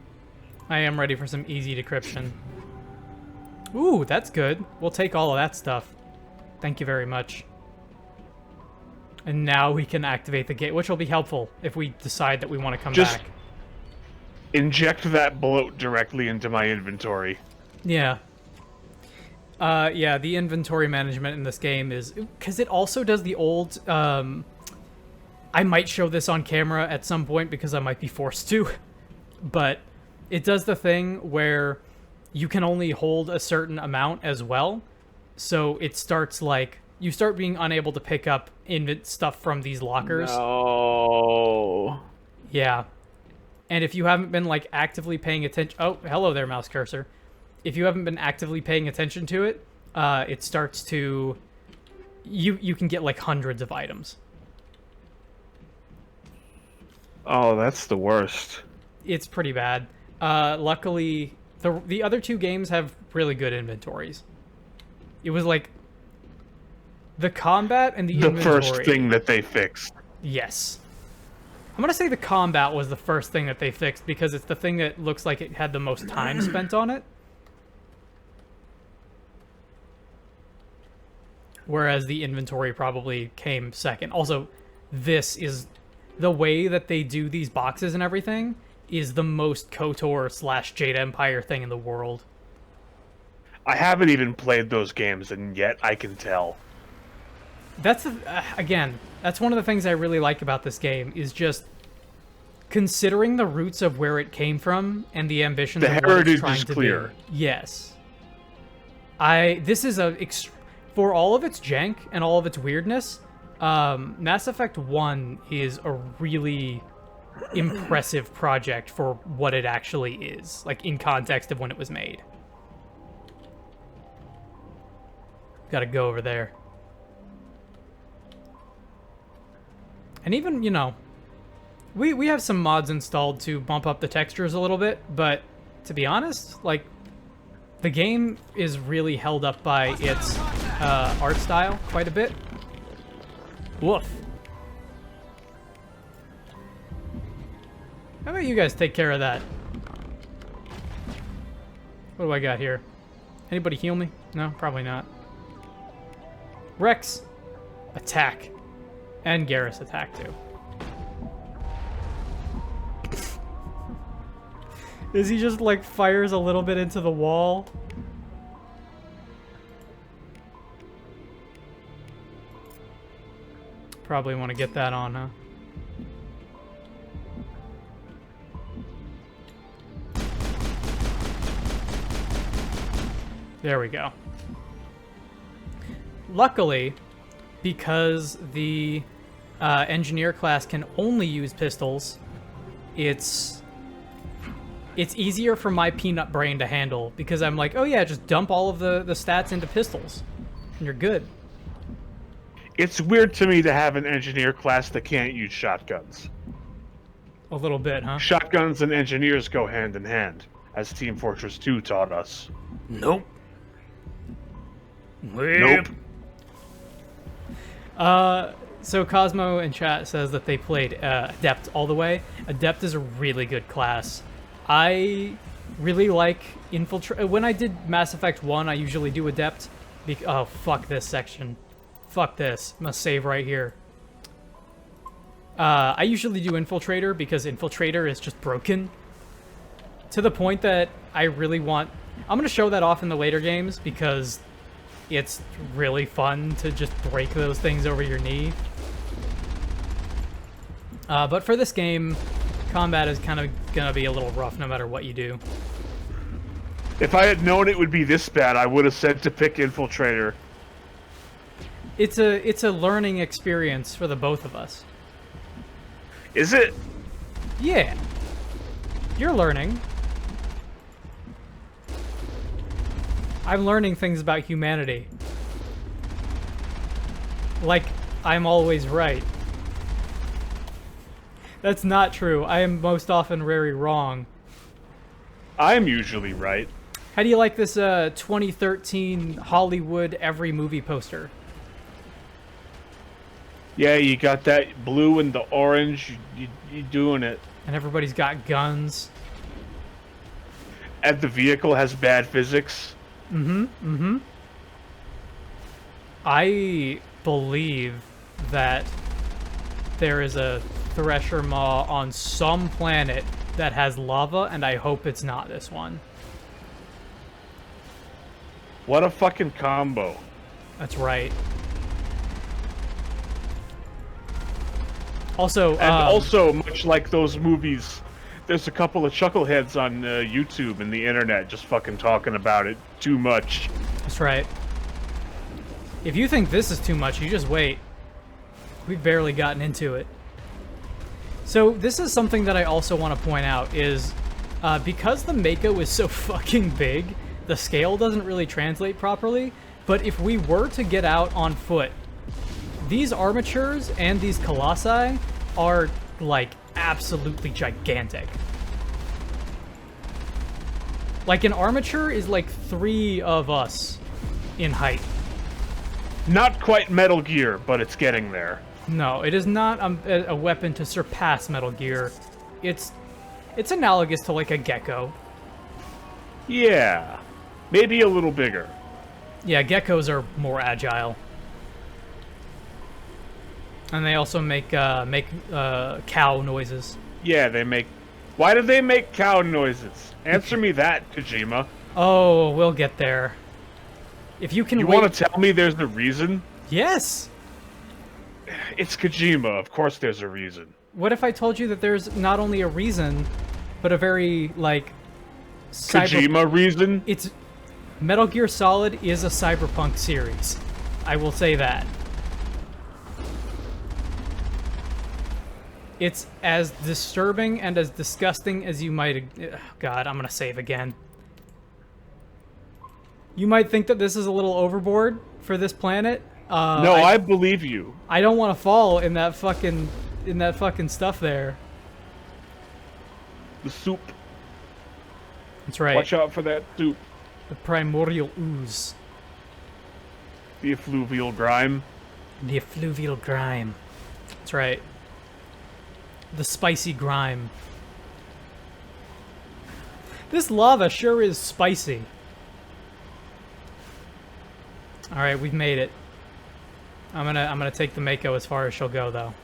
I am ready for some easy decryption. Ooh, that's good. We'll take all of that stuff. Thank you very much. And now we can activate the gate, which will be helpful if we decide that we want to come back. Inject that bloat directly into my inventory. Yeah. Yeah, the inventory management in this game is... Because it also does the old... I might show this on camera at some point because I might be forced to. But it does the thing where you can only hold a certain amount as well. So it starts like... You start being unable to pick up stuff from these lockers. No. Yeah. And if you haven't been, like, actively paying attention... Oh, hello there, mouse cursor. If you haven't been actively paying attention to it, it starts to... You can get, like, hundreds of items. Oh, that's the worst. It's pretty bad. Luckily, the other two games have really good inventories. It was like the combat and the inventory. First thing that they fixed. Yes. I'm going to say the combat was the first thing that they fixed because it's the thing that looks like it had the most time spent on it. Whereas the inventory probably came second. Also, this is the way that they do these boxes and everything is the most KOTOR / Jade Empire thing in the world. I haven't even played those games, and yet I can tell. That's, again, that's one of the things I really like about this game, is just considering the roots of where it came from and the ambitions of what it's trying to do. Yes. This is for all of its jank and all of its weirdness, Mass Effect 1 is a really impressive project for what it actually is, like in context of when it was made. Gotta go over there. And even, you know, we have some mods installed to bump up the textures a little bit, but to be honest, like, the game is really held up by its art style quite a bit. Woof. How about you guys take care of that? What do I got here? Anybody heal me? No, probably not. Rex, attack. And Garrus attack too. Is he just like fires a little bit into the wall? Probably want to get that on, huh? There we go. Luckily, because the engineer class can only use pistols, it's easier for my peanut brain to handle, because I'm like, oh yeah, just dump all of the stats into pistols, and you're good. It's weird to me to have an engineer class that can't use shotguns. A little bit, huh? Shotguns and engineers go hand in hand, as Team Fortress 2 taught us. Nope. Nope. So Cosmo in chat says that they played Adept all the way. Adept is a really good class. I really like Infiltrate. When I did Mass Effect 1, I usually do Adept. Oh, fuck this section. Fuck this. I'm gonna save right here. I usually do Infiltrator because Infiltrator is just broken. To the point that I really want... I'm gonna show that off in the later games because it's really fun to just break those things over your knee. But for this game, combat is kind of gonna be a little rough no matter what you do. If I had known it would be this bad, I would have said to pick Infiltrator. It's a learning experience for the both of us. Is it? Yeah. You're learning. I'm learning things about humanity. Like, I'm always right. That's not true. I am most often very wrong. I'm usually right. How do you like this 2013 Hollywood every movie poster? Yeah, you got that blue and the orange. You doing it. And everybody's got guns. And the vehicle has bad physics. I believe that there is a Thresher Maw on some planet that has lava, and I hope it's not this one. What a fucking combo. That's right. Also, also, much like those movies, there's a couple of chuckleheads on YouTube and the internet just fucking talking about it too much. That's right. If you think this is too much, you just wait. We've barely gotten into it. So this is something that I also want to point out is because the Mako is so fucking big, the scale doesn't really translate properly, but if we were to get out on foot, these armatures and these colossi are like absolutely gigantic. Like, an armature is like 3 of us in height. Not quite Metal Gear, but it's getting there. No, it is not a weapon to surpass Metal Gear. It's analogous to like a gecko. Yeah, maybe a little bigger. Yeah, geckos are more agile. And they also make cow noises. Yeah, they make... Why do they make cow noises? Answer me that, Kojima. Oh, we'll get there. If you can You want to tell me there's a reason? Yes! It's Kojima, of course there's a reason. What if I told you that there's not only a reason, but a very, like... Kojima reason? It's... Metal Gear Solid is a cyberpunk series. I will say that. It's as disturbing and as disgusting as you might... God, I'm gonna save again. You might think that this is a little overboard for this planet. No, I believe you. I don't want to fall in that fucking stuff there. The soup. That's right. Watch out for that soup. The primordial ooze. The effluvial grime. The effluvial grime. That's right. The spicy grime. This lava sure is spicy. Alright, we've made it. I'm gonna take the Mako as far as she'll go, though.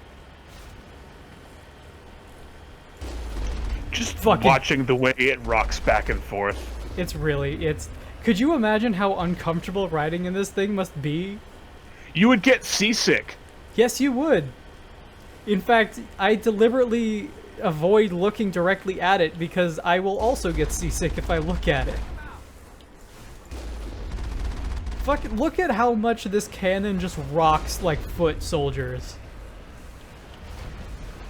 Just watching the way it rocks back and forth. It's... Could you imagine how uncomfortable riding in this thing must be? You would get seasick. Yes, you would. In fact, I deliberately avoid looking directly at it because I will also get seasick if I look at it. Fuck, look at how much this cannon just rocks like foot soldiers.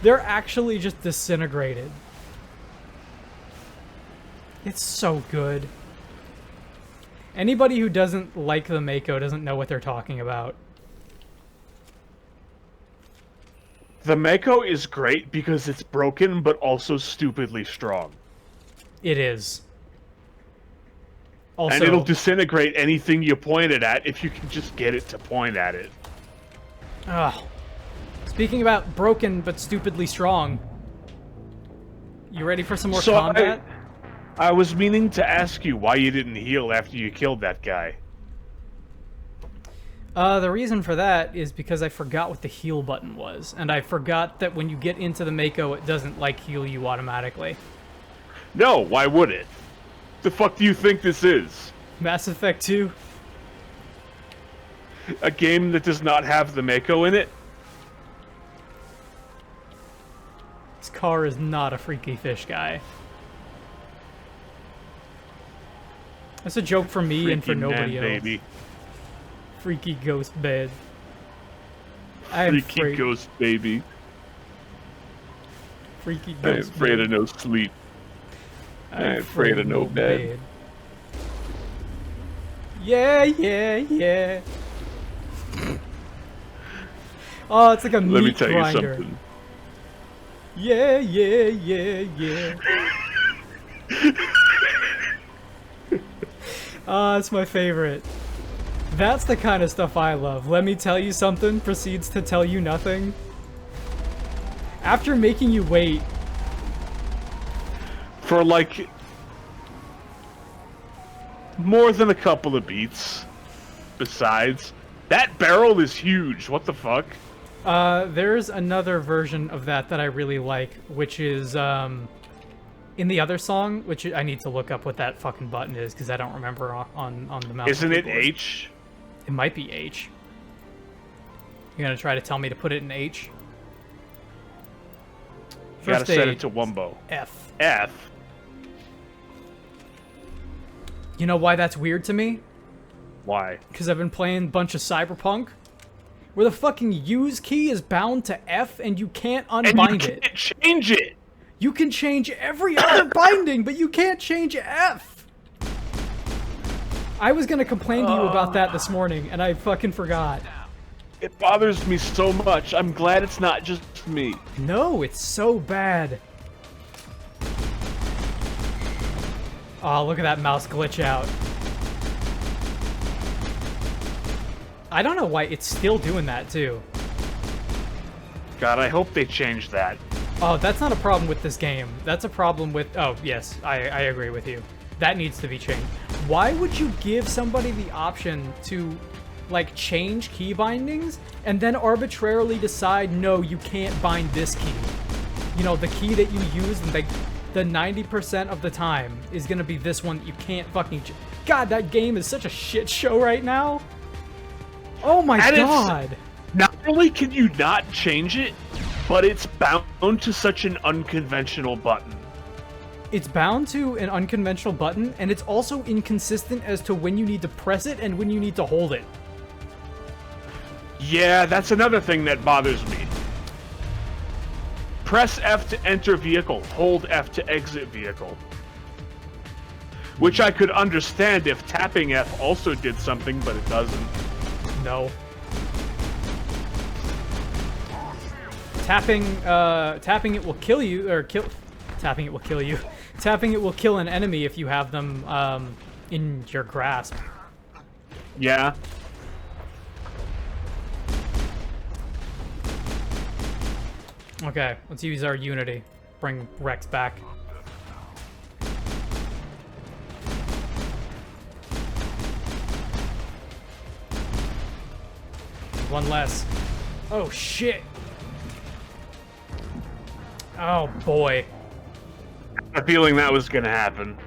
They're actually just disintegrated. It's so good. Anybody who doesn't like the Mako doesn't know what they're talking about. The Mako is great because it's broken, but also stupidly strong. It is. Also, and it'll disintegrate anything you point it at if you can just get it to point at it. Ugh. Speaking about broken but stupidly strong. You ready for some more combat? I was meaning to ask you why you didn't heal after you killed that guy. The reason for that is because I forgot what the heal button was, and I forgot that when you get into the Mako, it doesn't, like, heal you automatically. No, why would it? The fuck do you think this is? Mass Effect 2? A game that does not have the Mako in it? This car is not a freaky fish guy. That's a joke for me and for nobody else. Baby. Freaky ghost bed. Freaky ghost baby. Freaky ghost I ain't afraid of no sleep. I ain't afraid of no bed. Yeah, yeah, yeah. Oh, it's like a meat Let me tell grinder. you something. Yeah, yeah, yeah, yeah. Ah, it's my favorite. That's the kind of stuff I love. Let me tell you something proceeds to tell you nothing. After making you wait for like more than a couple of beats. Besides, that barrel is huge. What the fuck? There's another version of that I really like, which is in the other song, which I need to look up what that fucking button is because I don't remember on the mouse. Isn't it H? It might be H. You're gonna try to tell me to put it in H? You gotta set it to Wumbo. F. F. You know why that's weird to me? Why? Because I've been playing a bunch of Cyberpunk, where the fucking use key is bound to F and you can't unbind it. And you can't change it! You can change every other binding, but you can't change F! I was gonna complain to you about that this morning, and I fucking forgot. It bothers me so much. I'm glad it's not just me. No, it's so bad. Oh, look at that mouse glitch out. I don't know why it's still doing that, too. God, I hope they change that. Oh, that's not a problem with this game. That's a problem with... Oh, yes, I agree with you. That needs to be changed. Why would you give somebody the option to, like, change key bindings and then arbitrarily decide, no, you can't bind this key? You know, the key that you use and the 90% of the time is gonna be this one that you can't fucking... God, that game is such a shit show right now. Oh my god. Not only can you not change it, but it's bound to such an unconventional button. It's bound to an unconventional button, and it's also inconsistent as to when you need to press it and when you need to hold it. Yeah, that's another thing that bothers me. Press F to enter vehicle, hold F to exit vehicle. Which I could understand if tapping F also did something, but it doesn't. No. Tapping it will kill you, or tapping it will kill you. Tapping it will kill an enemy if you have them, in your grasp. Yeah. Okay, let's use our Unity. Bring Rex back. One less. Oh, shit. Oh, boy. I had a feeling that was gonna happen.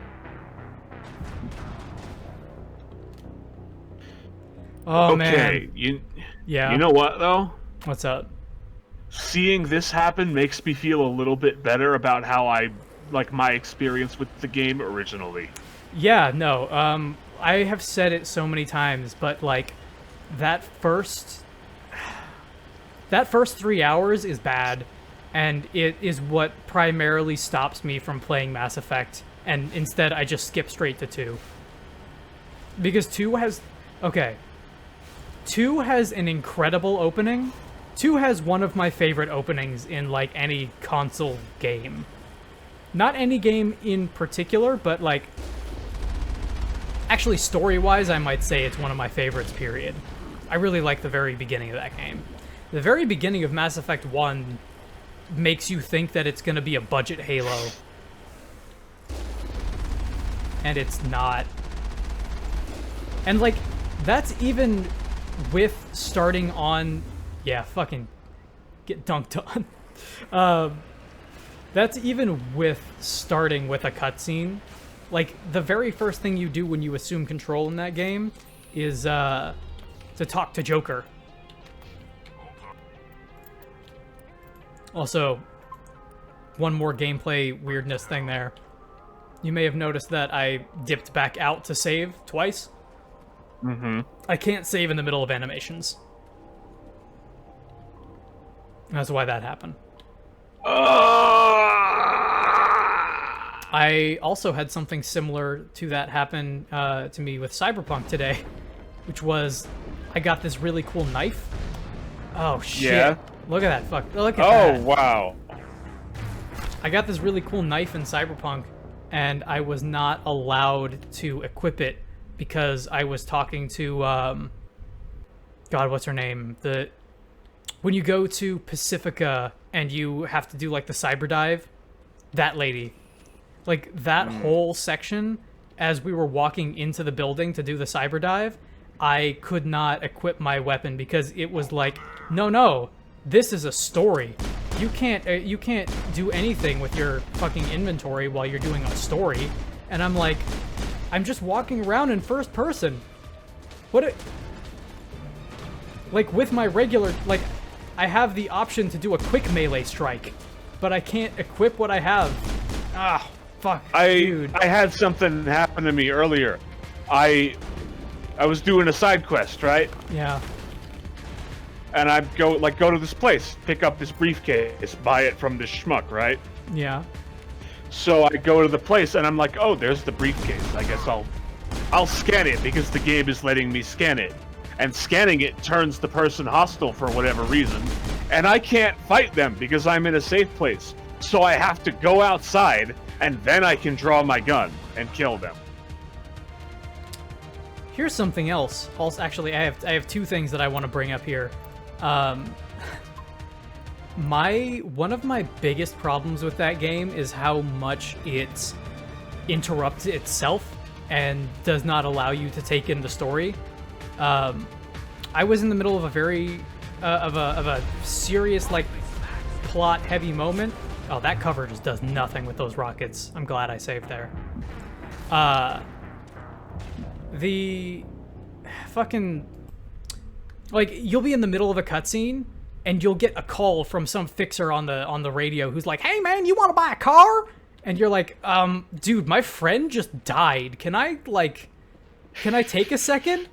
Oh, okay, man. You know what, though? What's up? Seeing this happen makes me feel a little bit better about how my experience with the game originally. Yeah, no, I have said it so many times, but, like, that first 3 hours is bad, and it is what primarily stops me from playing Mass Effect, and instead I just skip straight to 2. Because 2 has... Okay. 2 has an incredible opening. 2 has one of my favorite openings in, like, any console game. Not any game in particular, but, like... Actually, story-wise, I might say it's one of my favorites, period. I really like the very beginning of that game. The very beginning of Mass Effect 1 makes you think that it's going to be a budget Halo. And it's not. And, like, that's even with starting on... Yeah, fucking get dunked on. That's even with starting with a cutscene. Like, the very first thing you do when you assume control in that game is to talk to Joker. Also, one more gameplay weirdness thing there. You may have noticed that I dipped back out to save twice. Mm-hmm. I can't save in the middle of animations. That's why that happened. I also had something similar to that happen to me with Cyberpunk today, which was I got this really cool knife. Oh, shit. Yeah. Look at that. Look at that. Oh, wow. I got this really cool knife in Cyberpunk, and I was not allowed to equip it because I was talking to, God, what's her name? When you go to Pacifica and you have to do, like, the cyber dive, that lady. Like, that whole section, as we were walking into the building to do the cyber dive, I could not equip my weapon because it was like, no, this is a story. You can't do anything with your fucking inventory while you're doing a story. And I'm like, I'm just walking around in first person. Like, with my regular, like, I have the option to do a quick melee strike, but I can't equip what I have. Ah, fuck, dude. I had something happen to me earlier. I was doing a side quest, right? Yeah. And I go to this place, pick up this briefcase, buy it from this schmuck, right? Yeah. So I go to the place and I'm like, oh, there's the briefcase. I guess I'll scan it because the game is letting me scan it. and scanning it turns the person hostile for whatever reason, and I can't fight them because I'm in a safe place. So I have to go outside, and then I can draw my gun and kill them. Here's something else. Also, actually, I have two things that I want to bring up here. One of my biggest problems with that game is how much it interrupts itself and does not allow you to take in the story. I was in the middle of a very of a serious, like, plot-heavy moment. Oh, that cover just does nothing with those rockets. I'm glad I saved there. The fucking, like, you'll be in the middle of a cutscene and you'll get a call from some fixer on the radio who's like, "Hey man, you want to buy a car?" And you're like, dude, my friend just died. Can I take a second?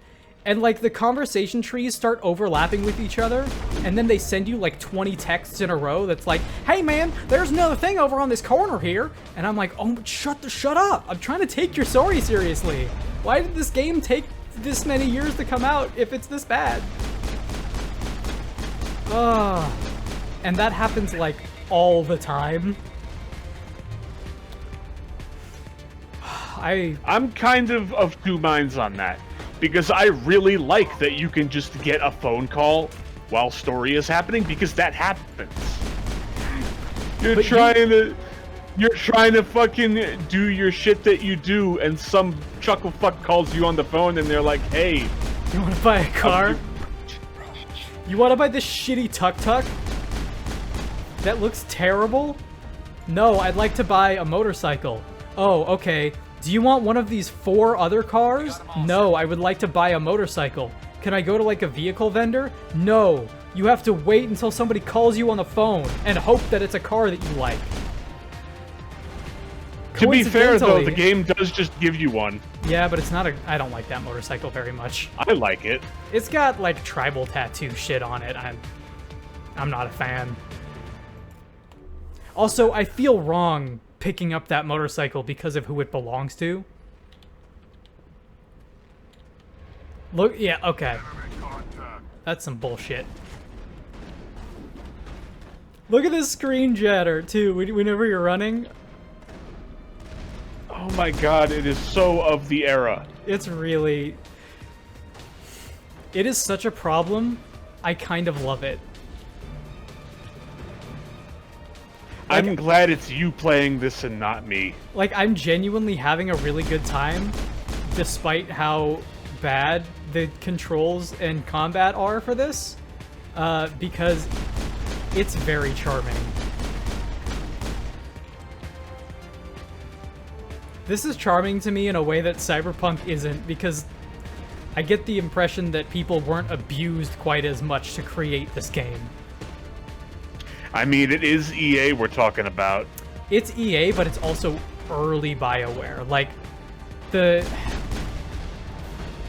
And, like, the conversation trees start overlapping with each other, and then they send you, like, 20 texts in a row that's like, "Hey, man, there's another thing over on this corner here." And I'm like, "Oh, shut up. I'm trying to take your story seriously. Why did this game take this many years to come out if it's this bad?" And that happens, like, all the time. I'm kind of two minds on that. Because I really like that you can just get a phone call while story is happening, because that happens. You're trying to fucking do your shit that you do, and some chuckle fuck calls you on the phone, and they're like, "Hey, you want to buy a car? You want to buy this shitty tuk-tuk that looks terrible? No, I'd like to buy a motorcycle. Oh, okay. Do you want one of these 4 other cars? No, I would like to buy a motorcycle. Can I go to, like, a vehicle vendor? No. You have to wait until somebody calls you on the phone and hope that it's a car that you like. To be fair, though, the game does just give you one. Yeah, but it's not a... I don't like that motorcycle very much. I like it. It's got, like, tribal tattoo shit on it. I'm not a fan. Also, I feel wrong picking up that motorcycle because of who it belongs to. Look, yeah, okay. That's some bullshit. Look at this screen jitter, too, whenever you're running. Oh my god, it is so of the era. It's really... It is such a problem. I kind of love it. Like, I'm glad it's you playing this and not me. Like, I'm genuinely having a really good time, despite how bad the controls and combat are for this, because it's very charming. This is charming to me in a way that Cyberpunk isn't, because I get the impression that people weren't abused quite as much to create this game. I mean, it is EA we're talking about. It's EA, but it's also early BioWare. Like, the...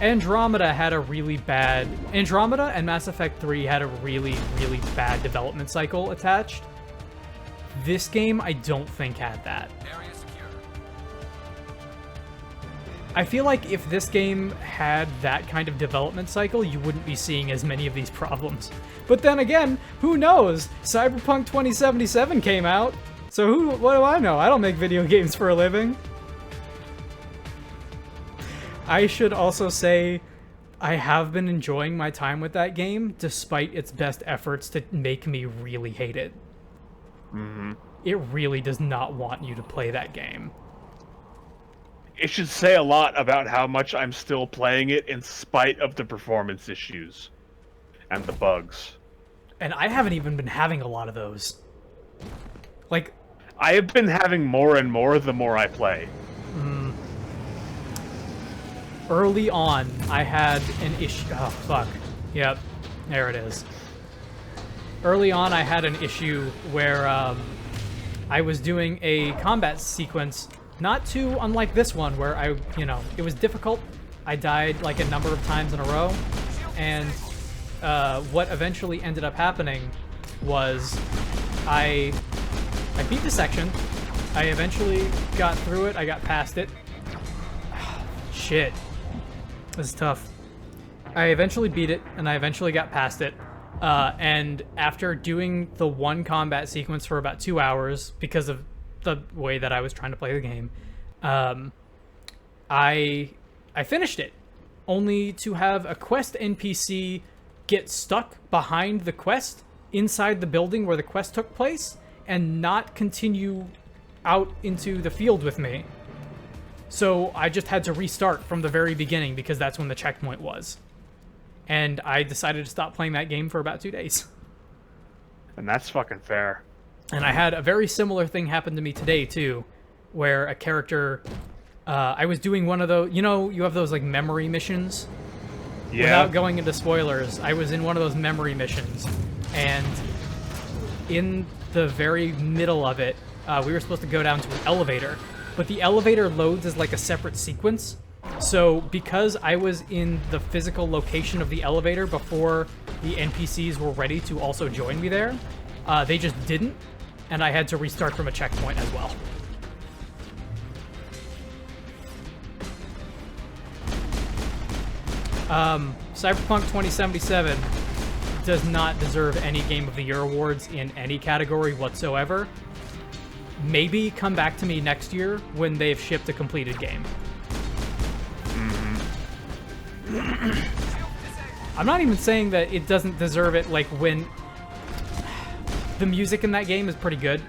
Andromeda had a really bad... Andromeda and Mass Effect 3 had a really, really bad development cycle attached. This game, I don't think had that. Area secure. I feel like if this game had that kind of development cycle, you wouldn't be seeing as many of these problems. But then again, who knows? Cyberpunk 2077 came out, so what do I know? I don't make video games for a living. I should also say, I have been enjoying my time with that game, despite its best efforts to make me really hate it. Mm-hmm. It really does not want you to play that game. It should say a lot about how much I'm still playing it in spite of the performance issues and the bugs. And I haven't even been having a lot of those. Like, I have been having more and more the more I play. Early on, I had an issue. Oh, fuck. Yep. There it is. Early on, I had an issue where I was doing a combat sequence, not too unlike this one, where it was difficult. I died like a number of times in a row, and what eventually ended up happening was I beat the section. I eventually got through it. I got past it. Shit. This is tough. I eventually beat it, and I eventually got past it. And after doing the one combat sequence for about 2 hours, because of the way that I was trying to play the game, I finished it, only to have a quest NPC get stuck behind the quest inside the building where the quest took place, and not continue out into the field with me. So I just had to restart from the very beginning because that's when the checkpoint was. And I decided to stop playing that game for about 2 days. And that's fucking fair. And I had a very similar thing happen to me today, too, where a character... I was doing one of those... You know, you have those, like, memory missions? Yeah. Without going into spoilers, I was in one of those memory missions. And in the very middle of it, we were supposed to go down to an elevator. But the elevator loads as, like, a separate sequence. So, because I was in the physical location of the elevator before the NPCs were ready to also join me there, they just didn't, and I had to restart from a checkpoint as well. Cyberpunk 2077 does not deserve any Game of the Year awards in any category whatsoever. Maybe come back to me next year when they've shipped a completed game. I'm not even saying that it doesn't deserve it, like, when the music in that game is pretty good.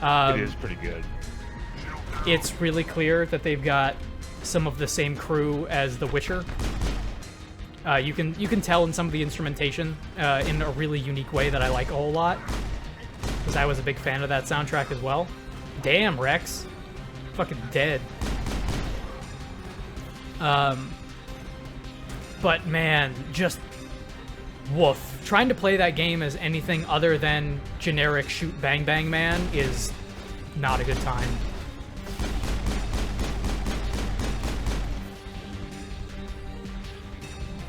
It is pretty good. It's really clear that they've got some of the same crew as The Witcher. You can tell in some of the instrumentation in a really unique way that I like a whole lot, because I was a big fan of that soundtrack as well. Damn, Rex. Fucking dead. But man, just woof. Trying to play that game as anything other than generic shoot bang bang man is not a good time.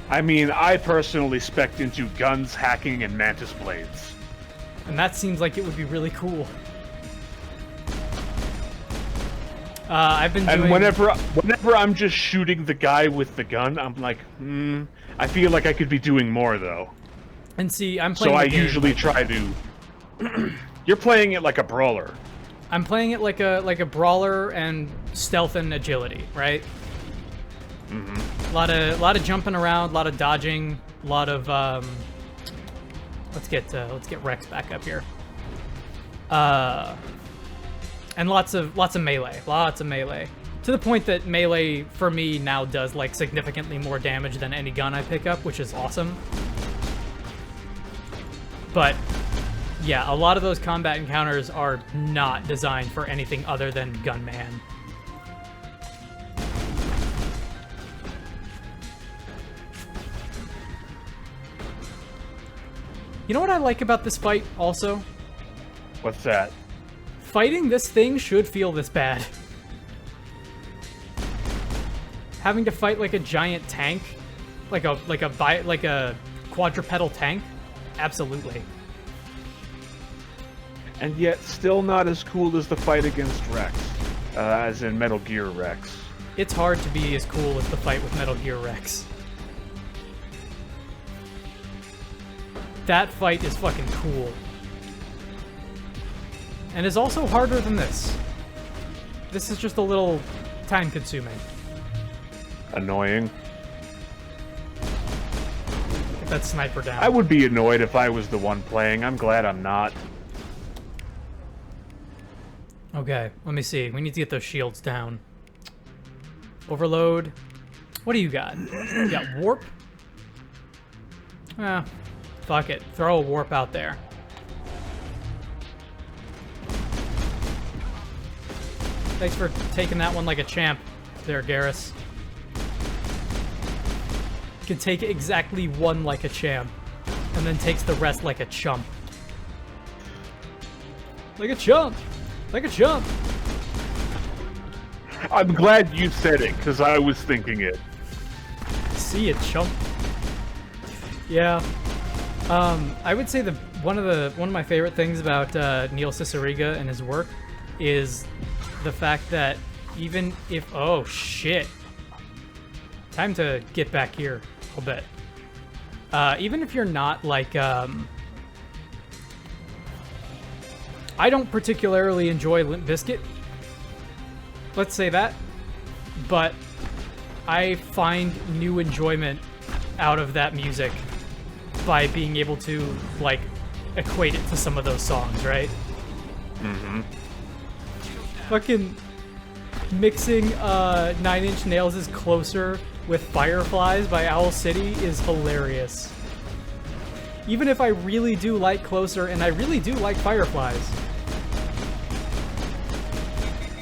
I mean, I personally spec'd into guns, hacking, and mantis blades. And that seems like it would be really cool. I've been doing... And whenever I'm just shooting the guy with the gun, I'm like, I feel like I could be doing more, though. And see, I'm playing So I the game usually like try to... You're playing it like a brawler. I'm playing it like a brawler and stealth and agility, right? Mm-hmm. A lot of jumping around, a lot of dodging, a lot of let's get Rex back up here. And lots of melee, to the point that melee for me now does like significantly more damage than any gun I pick up, which is awesome. But yeah, a lot of those combat encounters are not designed for anything other than gunman. You know what I like about this fight, also? What's that? Fighting this thing should feel this bad. Having to fight like a giant tank, like a quadrupedal tank, absolutely. And yet, still not as cool as the fight against Rex, as in Metal Gear Rex. It's hard to be as cool as the fight with Metal Gear Rex. That fight is fucking cool. And is also harder than this. This is just a little time-consuming. Annoying. Get that sniper down. I would be annoyed if I was the one playing. I'm glad I'm not. Okay, let me see. We need to get those shields down. Overload. What do you got? You got warp? Fuck it. Throw a warp out there. Thanks for taking that one like a champ there, Garrus. Can take exactly one like a champ, and then takes the rest like a chump. Like a chump! Like a chump! I'm glad you said it, because I was thinking it. See it, chump. Yeah. I would say one of my favorite things about Neil Cicierega and his work is the fact that even if... Oh, shit. Time to get back here. a bit. Even if you're not like, I don't particularly enjoy Limp Bizkit. Let's say that. But I find new enjoyment out of that music by being able to, like, equate it to some of those songs, right? Mm-hmm. Fucking mixing 9 Inch Nails' Closer with Fireflies by Owl City is hilarious. Even if I really do like Closer, and I really do like Fireflies.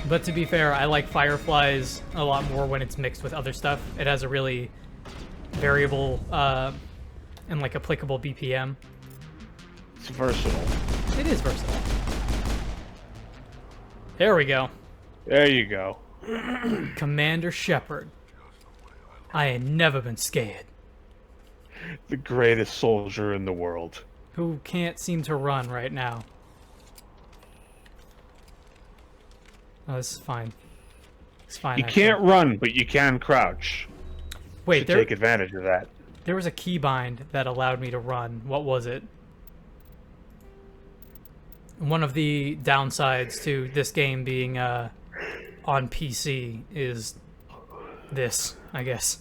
But to be fair, I like Fireflies a lot more when it's mixed with other stuff. It has a really variable and like applicable BPM. It's versatile. It is versatile. There we go. There you go. Commander Shepard. I ain't never been scared. The greatest soldier in the world. Who can't seem to run right now. Oh, this is fine. It's fine. You can't run, but you can crouch. Wait, there, take advantage of that. There was a keybind that allowed me to run. What was it? One of the downsides to this game being on PC is this, I guess.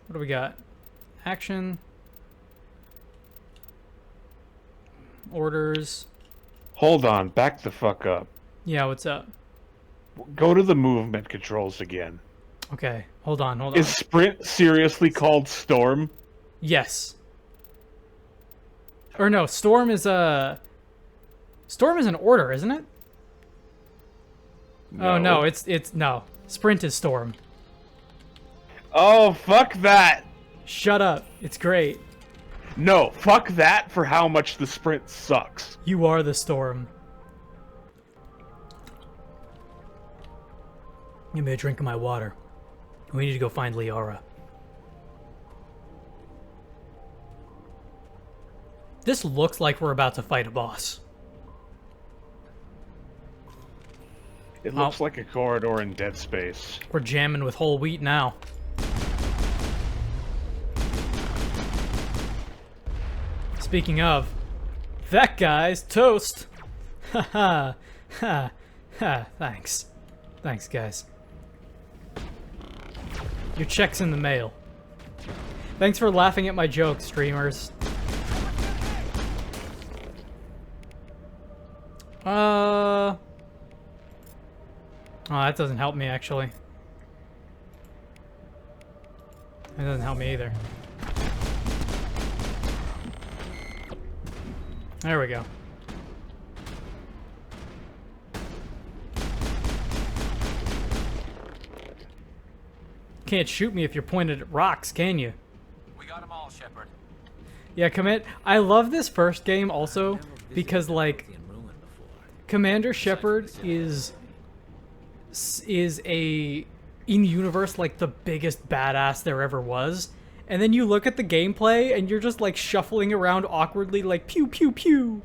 What do we got? Action. Orders. Hold on, back the fuck up. Yeah, what's up? Go to the movement controls again. Okay, hold on. Is sprint seriously called Storm? Yes. Or no, Storm is an order, isn't it? No. Oh no, it's no. Sprint is Storm. Oh, fuck that. Shut up. It's great. No, fuck that for how much the sprint sucks. You are the Storm. Give me a drink of my water. We need to go find Liara. This looks like we're about to fight a boss. It looks like a corridor in Dead Space. We're jamming with whole wheat now. Speaking of, that guy's toast. Ha ha ha ha. Thanks. Thanks, guys. Your check's in the mail. Thanks for laughing at my jokes, streamers. Oh, that doesn't help me, actually. That doesn't help me either. There we go. Can't shoot me if you're pointed at rocks, can you? We got them all, Shepard. Yeah, I love this first game also because, like, Commander Shepard is a in-universe, like, the biggest badass there ever was. And then you look at the gameplay and you're just, like, shuffling around awkwardly like pew pew pew.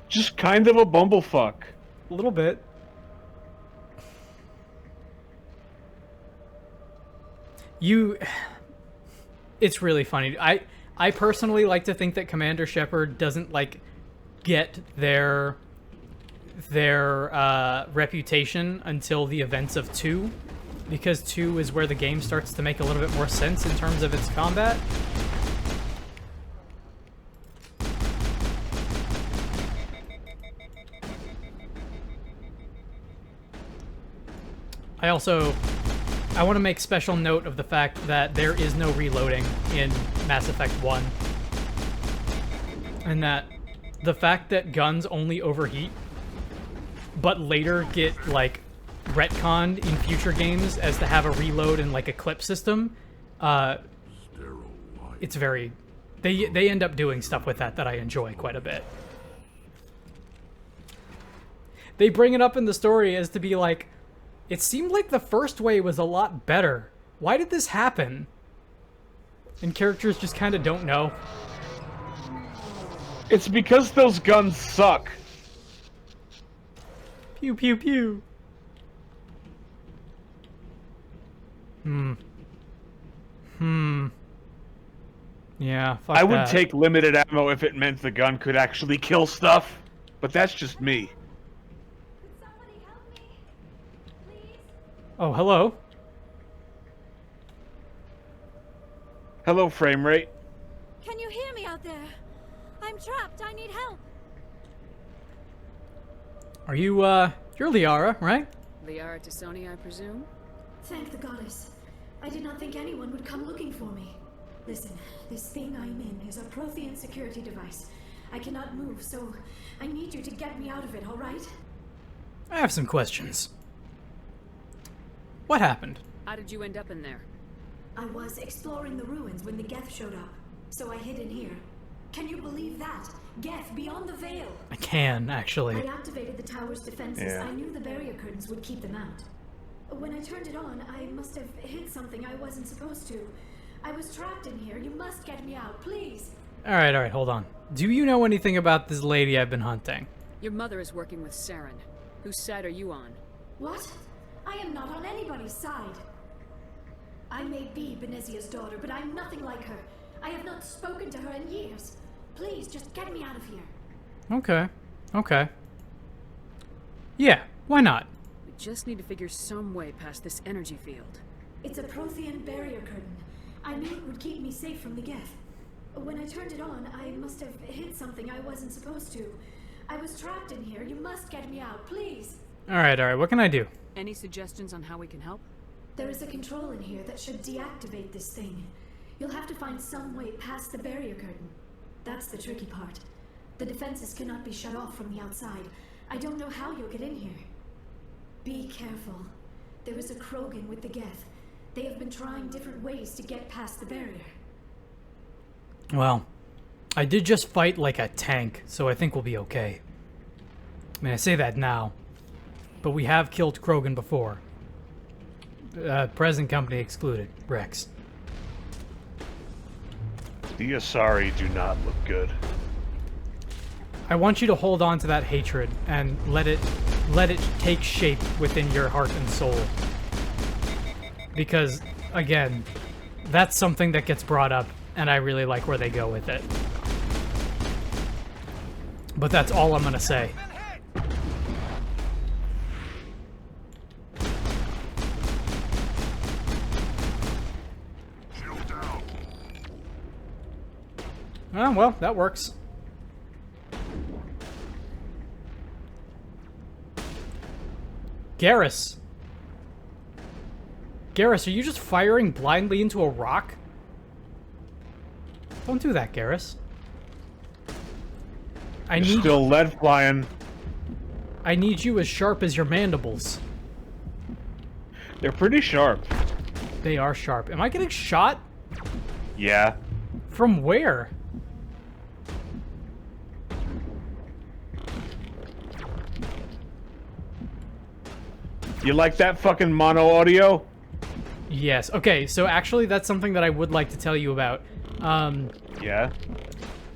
Just kind of a bumblefuck. A little bit. It's really funny. I personally like to think that Commander Shepard doesn't, like, get their reputation until the events of 2, because 2 is where the game starts to make a little bit more sense in terms of its combat. I want to make special note of the fact that there is no reloading in Mass Effect 1. And that the fact that guns only overheat, but later get, like, retconned in future games as to have a reload and, like, a clip system, it's very... They end up doing stuff with that I enjoy quite a bit. They bring it up in the story as to be like, it seemed like the first way was a lot better. Why did this happen? And characters just kind of don't know. It's because those guns suck. Pew pew pew. Yeah, fuck I would that. take limited ammo if it meant the gun could actually kill stuff, but that's just me. Oh, hello. Hello, frame rate. Can you hear me out there? I'm trapped. I need help. Are you, you're Liara, right? Liara Tassoni, I presume? Thank the goddess. I did not think anyone would come looking for me. Listen, this thing I'm in is a Prothean security device. I cannot move, so I need you to get me out of it, all right? I have some questions. What happened? How did you end up in there? I was exploring the ruins when the Geth showed up, so I hid in here. Can you believe that? Geth, beyond the veil! I can, actually. I activated the tower's defenses. Yeah. I knew the barrier curtains would keep them out. When I turned it on, I must have hit something I wasn't supposed to. I was trapped in here. You must get me out, please. Alright, hold on. Do you know anything about this lady I've been hunting? Your mother is working with Saren. Whose side are you on? What? I am not on anybody's side. I may be Benezia's daughter, but I'm nothing like her. I have not spoken to her in years. Please, just get me out of here. Okay. Yeah, why not? We just need to figure some way past this energy field. It's a Prothean barrier curtain. I knew it would keep me safe from the Geth. When I turned it on, I must have hit something I wasn't supposed to. I was trapped in here. You must get me out, please. Alright, what can I do? Any suggestions on how we can help? There is a control in here that should deactivate this thing. You'll have to find some way past the barrier curtain. That's the tricky part. The defenses cannot be shut off from the outside. I don't know how you'll get in here. Be careful. There is a Krogan with the Geth. They have been trying different ways to get past the barrier. Well, I did just fight like a tank, so I think we'll be okay. I mean, I say that now, but we have killed Krogan before. Present company excluded. Rex. The Asari do not look good. I want you to hold on to that hatred and let it take shape within your heart and soul. Because, again, that's something that gets brought up, and I really like where they go with it. But that's all I'm gonna say. Oh, well, that works. Garrus. Garrus, are you just firing blindly into a rock? Don't do that, Garrus. I need Still lead flying. I need you as sharp as your mandibles. They're pretty sharp. They are sharp. Am I getting shot? Yeah. From where? You like that fucking mono audio? Yes. Okay, so actually that's something that I would like to tell you about. Yeah.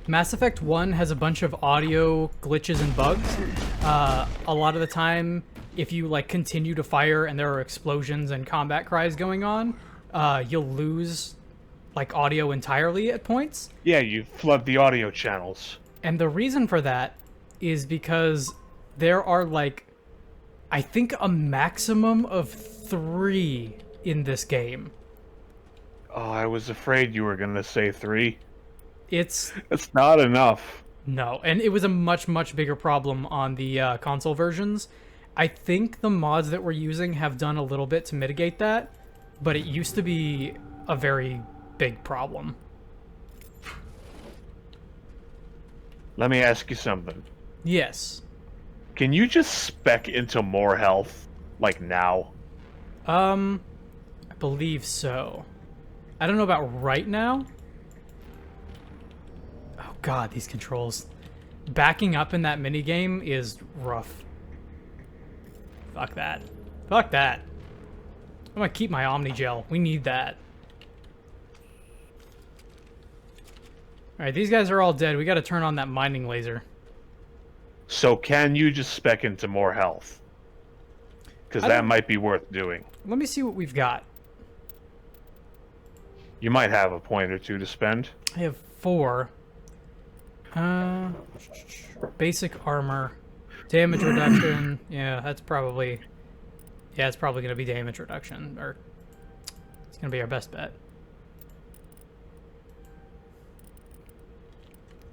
Mass Effect 1 has a bunch of audio glitches and bugs. A lot of the time, if you like continue to fire and there are explosions and combat cries going on, you'll lose like audio entirely at points. Yeah, you flood the audio channels. And the reason for that is because there are like, I think a maximum of 3 in this game. Oh, I was afraid you were gonna say 3. It's not enough. No, and it was a much, much bigger problem on the console versions. I think the mods that we're using have done a little bit to mitigate that, but it used to be a very big problem. Let me ask you something. Yes. Can you just spec into more health? Like now? I believe so. I don't know about right now. Oh god, these controls. Backing up in that minigame is rough. Fuck that. Fuck that. I'm gonna keep my Omnigel. We need that. Alright, these guys are all dead. We gotta turn on that mining laser. So can you just spec into more health? Because that might be worth doing. Let me see what we've got. You might have a point or two to spend. I have 4. Basic armor. Damage reduction. Yeah, that's probably... Yeah, it's probably going to be damage reduction. Or it's going to be our best bet.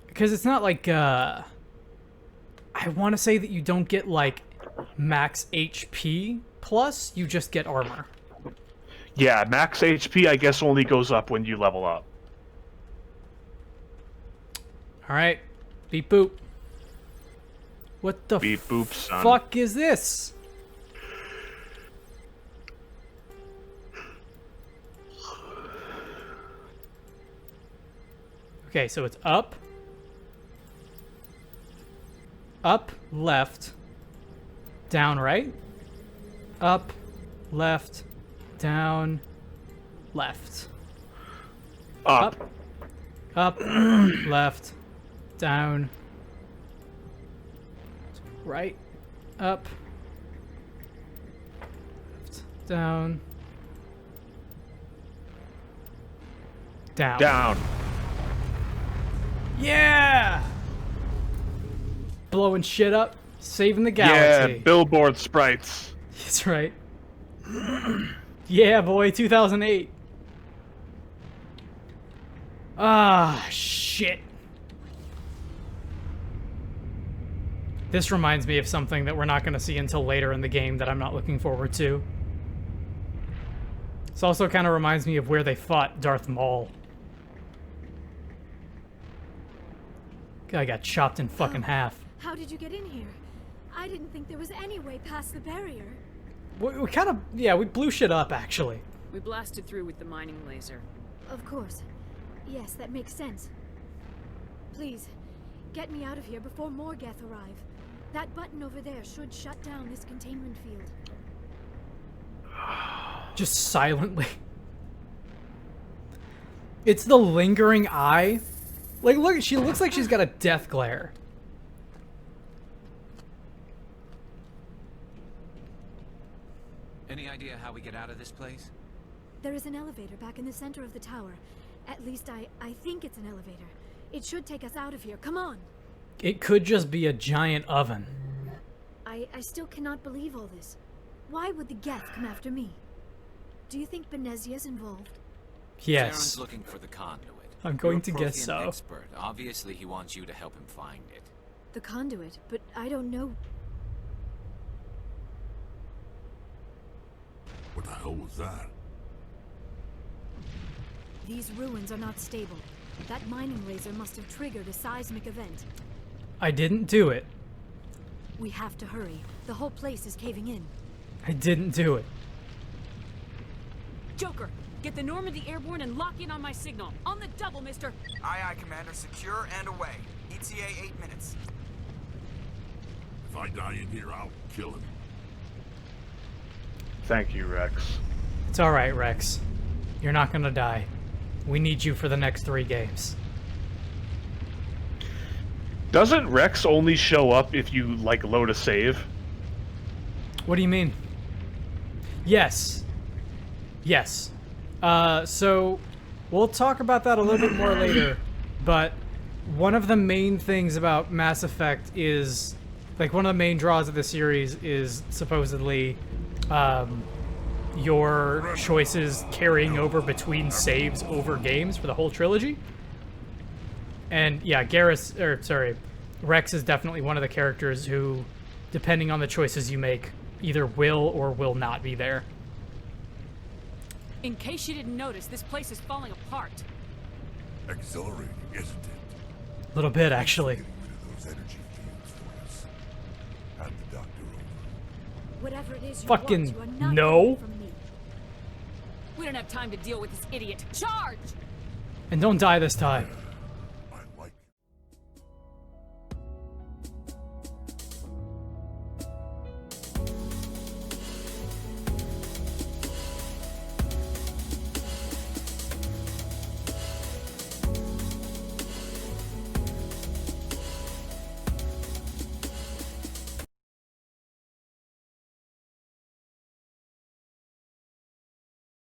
Because it's not like... I want to say that you don't get, like, max HP plus. You just get armor. Yeah, max HP, I guess, only goes up when you level up. Alright. Beep boop. What the Beep boop, son. fuck is this? Okay, so it's up. Up, left. Down, right. Up, left. Down, left. Up. Up, left, down, right, up, left, down, down. Down. Yeah! Blowing shit up, saving the Yeah, galaxy. billboard sprites. That's right. Yeah, boy, 2008. Ah, shit. This reminds me of something that we're not going to see until later in the game that I'm not looking forward to. This also kind of reminds me of where they fought Darth Maul. Guy got chopped in fucking half. How did you get in here? I didn't think there was any way past the barrier. We kind of, yeah, we blew shit up, actually. We blasted through with the mining laser. Of course. Yes, that makes sense. Please, get me out of here before more Geth arrive. That button over there should shut down this containment field. Just silently. It's the lingering eye. Like, look, she looks like she's got a death glare. Any idea how we get out of this place? There is an elevator back in the center of the tower. At least I think it's an elevator. It should take us out of here. Come on. It could just be a giant oven. I still cannot believe all this. Why would the Geth come after me? Do you think Benezia's involved? Yes. Saren's looking for the conduit. I'm going You're to a guess Prothean so. Expert. Obviously, he wants you to help him find it. The conduit, but I don't know. What the hell was that? These ruins are not stable. That mining laser must have triggered a seismic event. I didn't do it. We have to hurry. The whole place is caving in. I didn't do it. Joker, get the Normandy airborne and lock in on my signal. On the double, mister. Aye, aye, Commander. Secure and away. ETA 8 minutes. If I die in here, I'll kill him. Thank you, Rex. It's alright, Rex. You're not gonna die. We need you for the next 3 games. Doesn't Rex only show up if you, like, load a save? What do you mean? Yes. Yes. So, we'll talk about that a little bit more later, but one of the main things about Mass Effect is, like, one of the main draws of the series is supposedly, your choices carrying over between saves over games for the whole trilogy. And yeah, Rex is definitely one of the characters who, depending on the choices you make, either will or will not be there. In case you didn't notice, this place is falling apart. Exhilarating, isn't it? A little bit, actually. Getting rid of those energy fields for us. Hand the doctor over. Whatever it is you Fucking want, you are not no. getting from me. We don't have time to deal with this idiot. Charge! And don't die this time.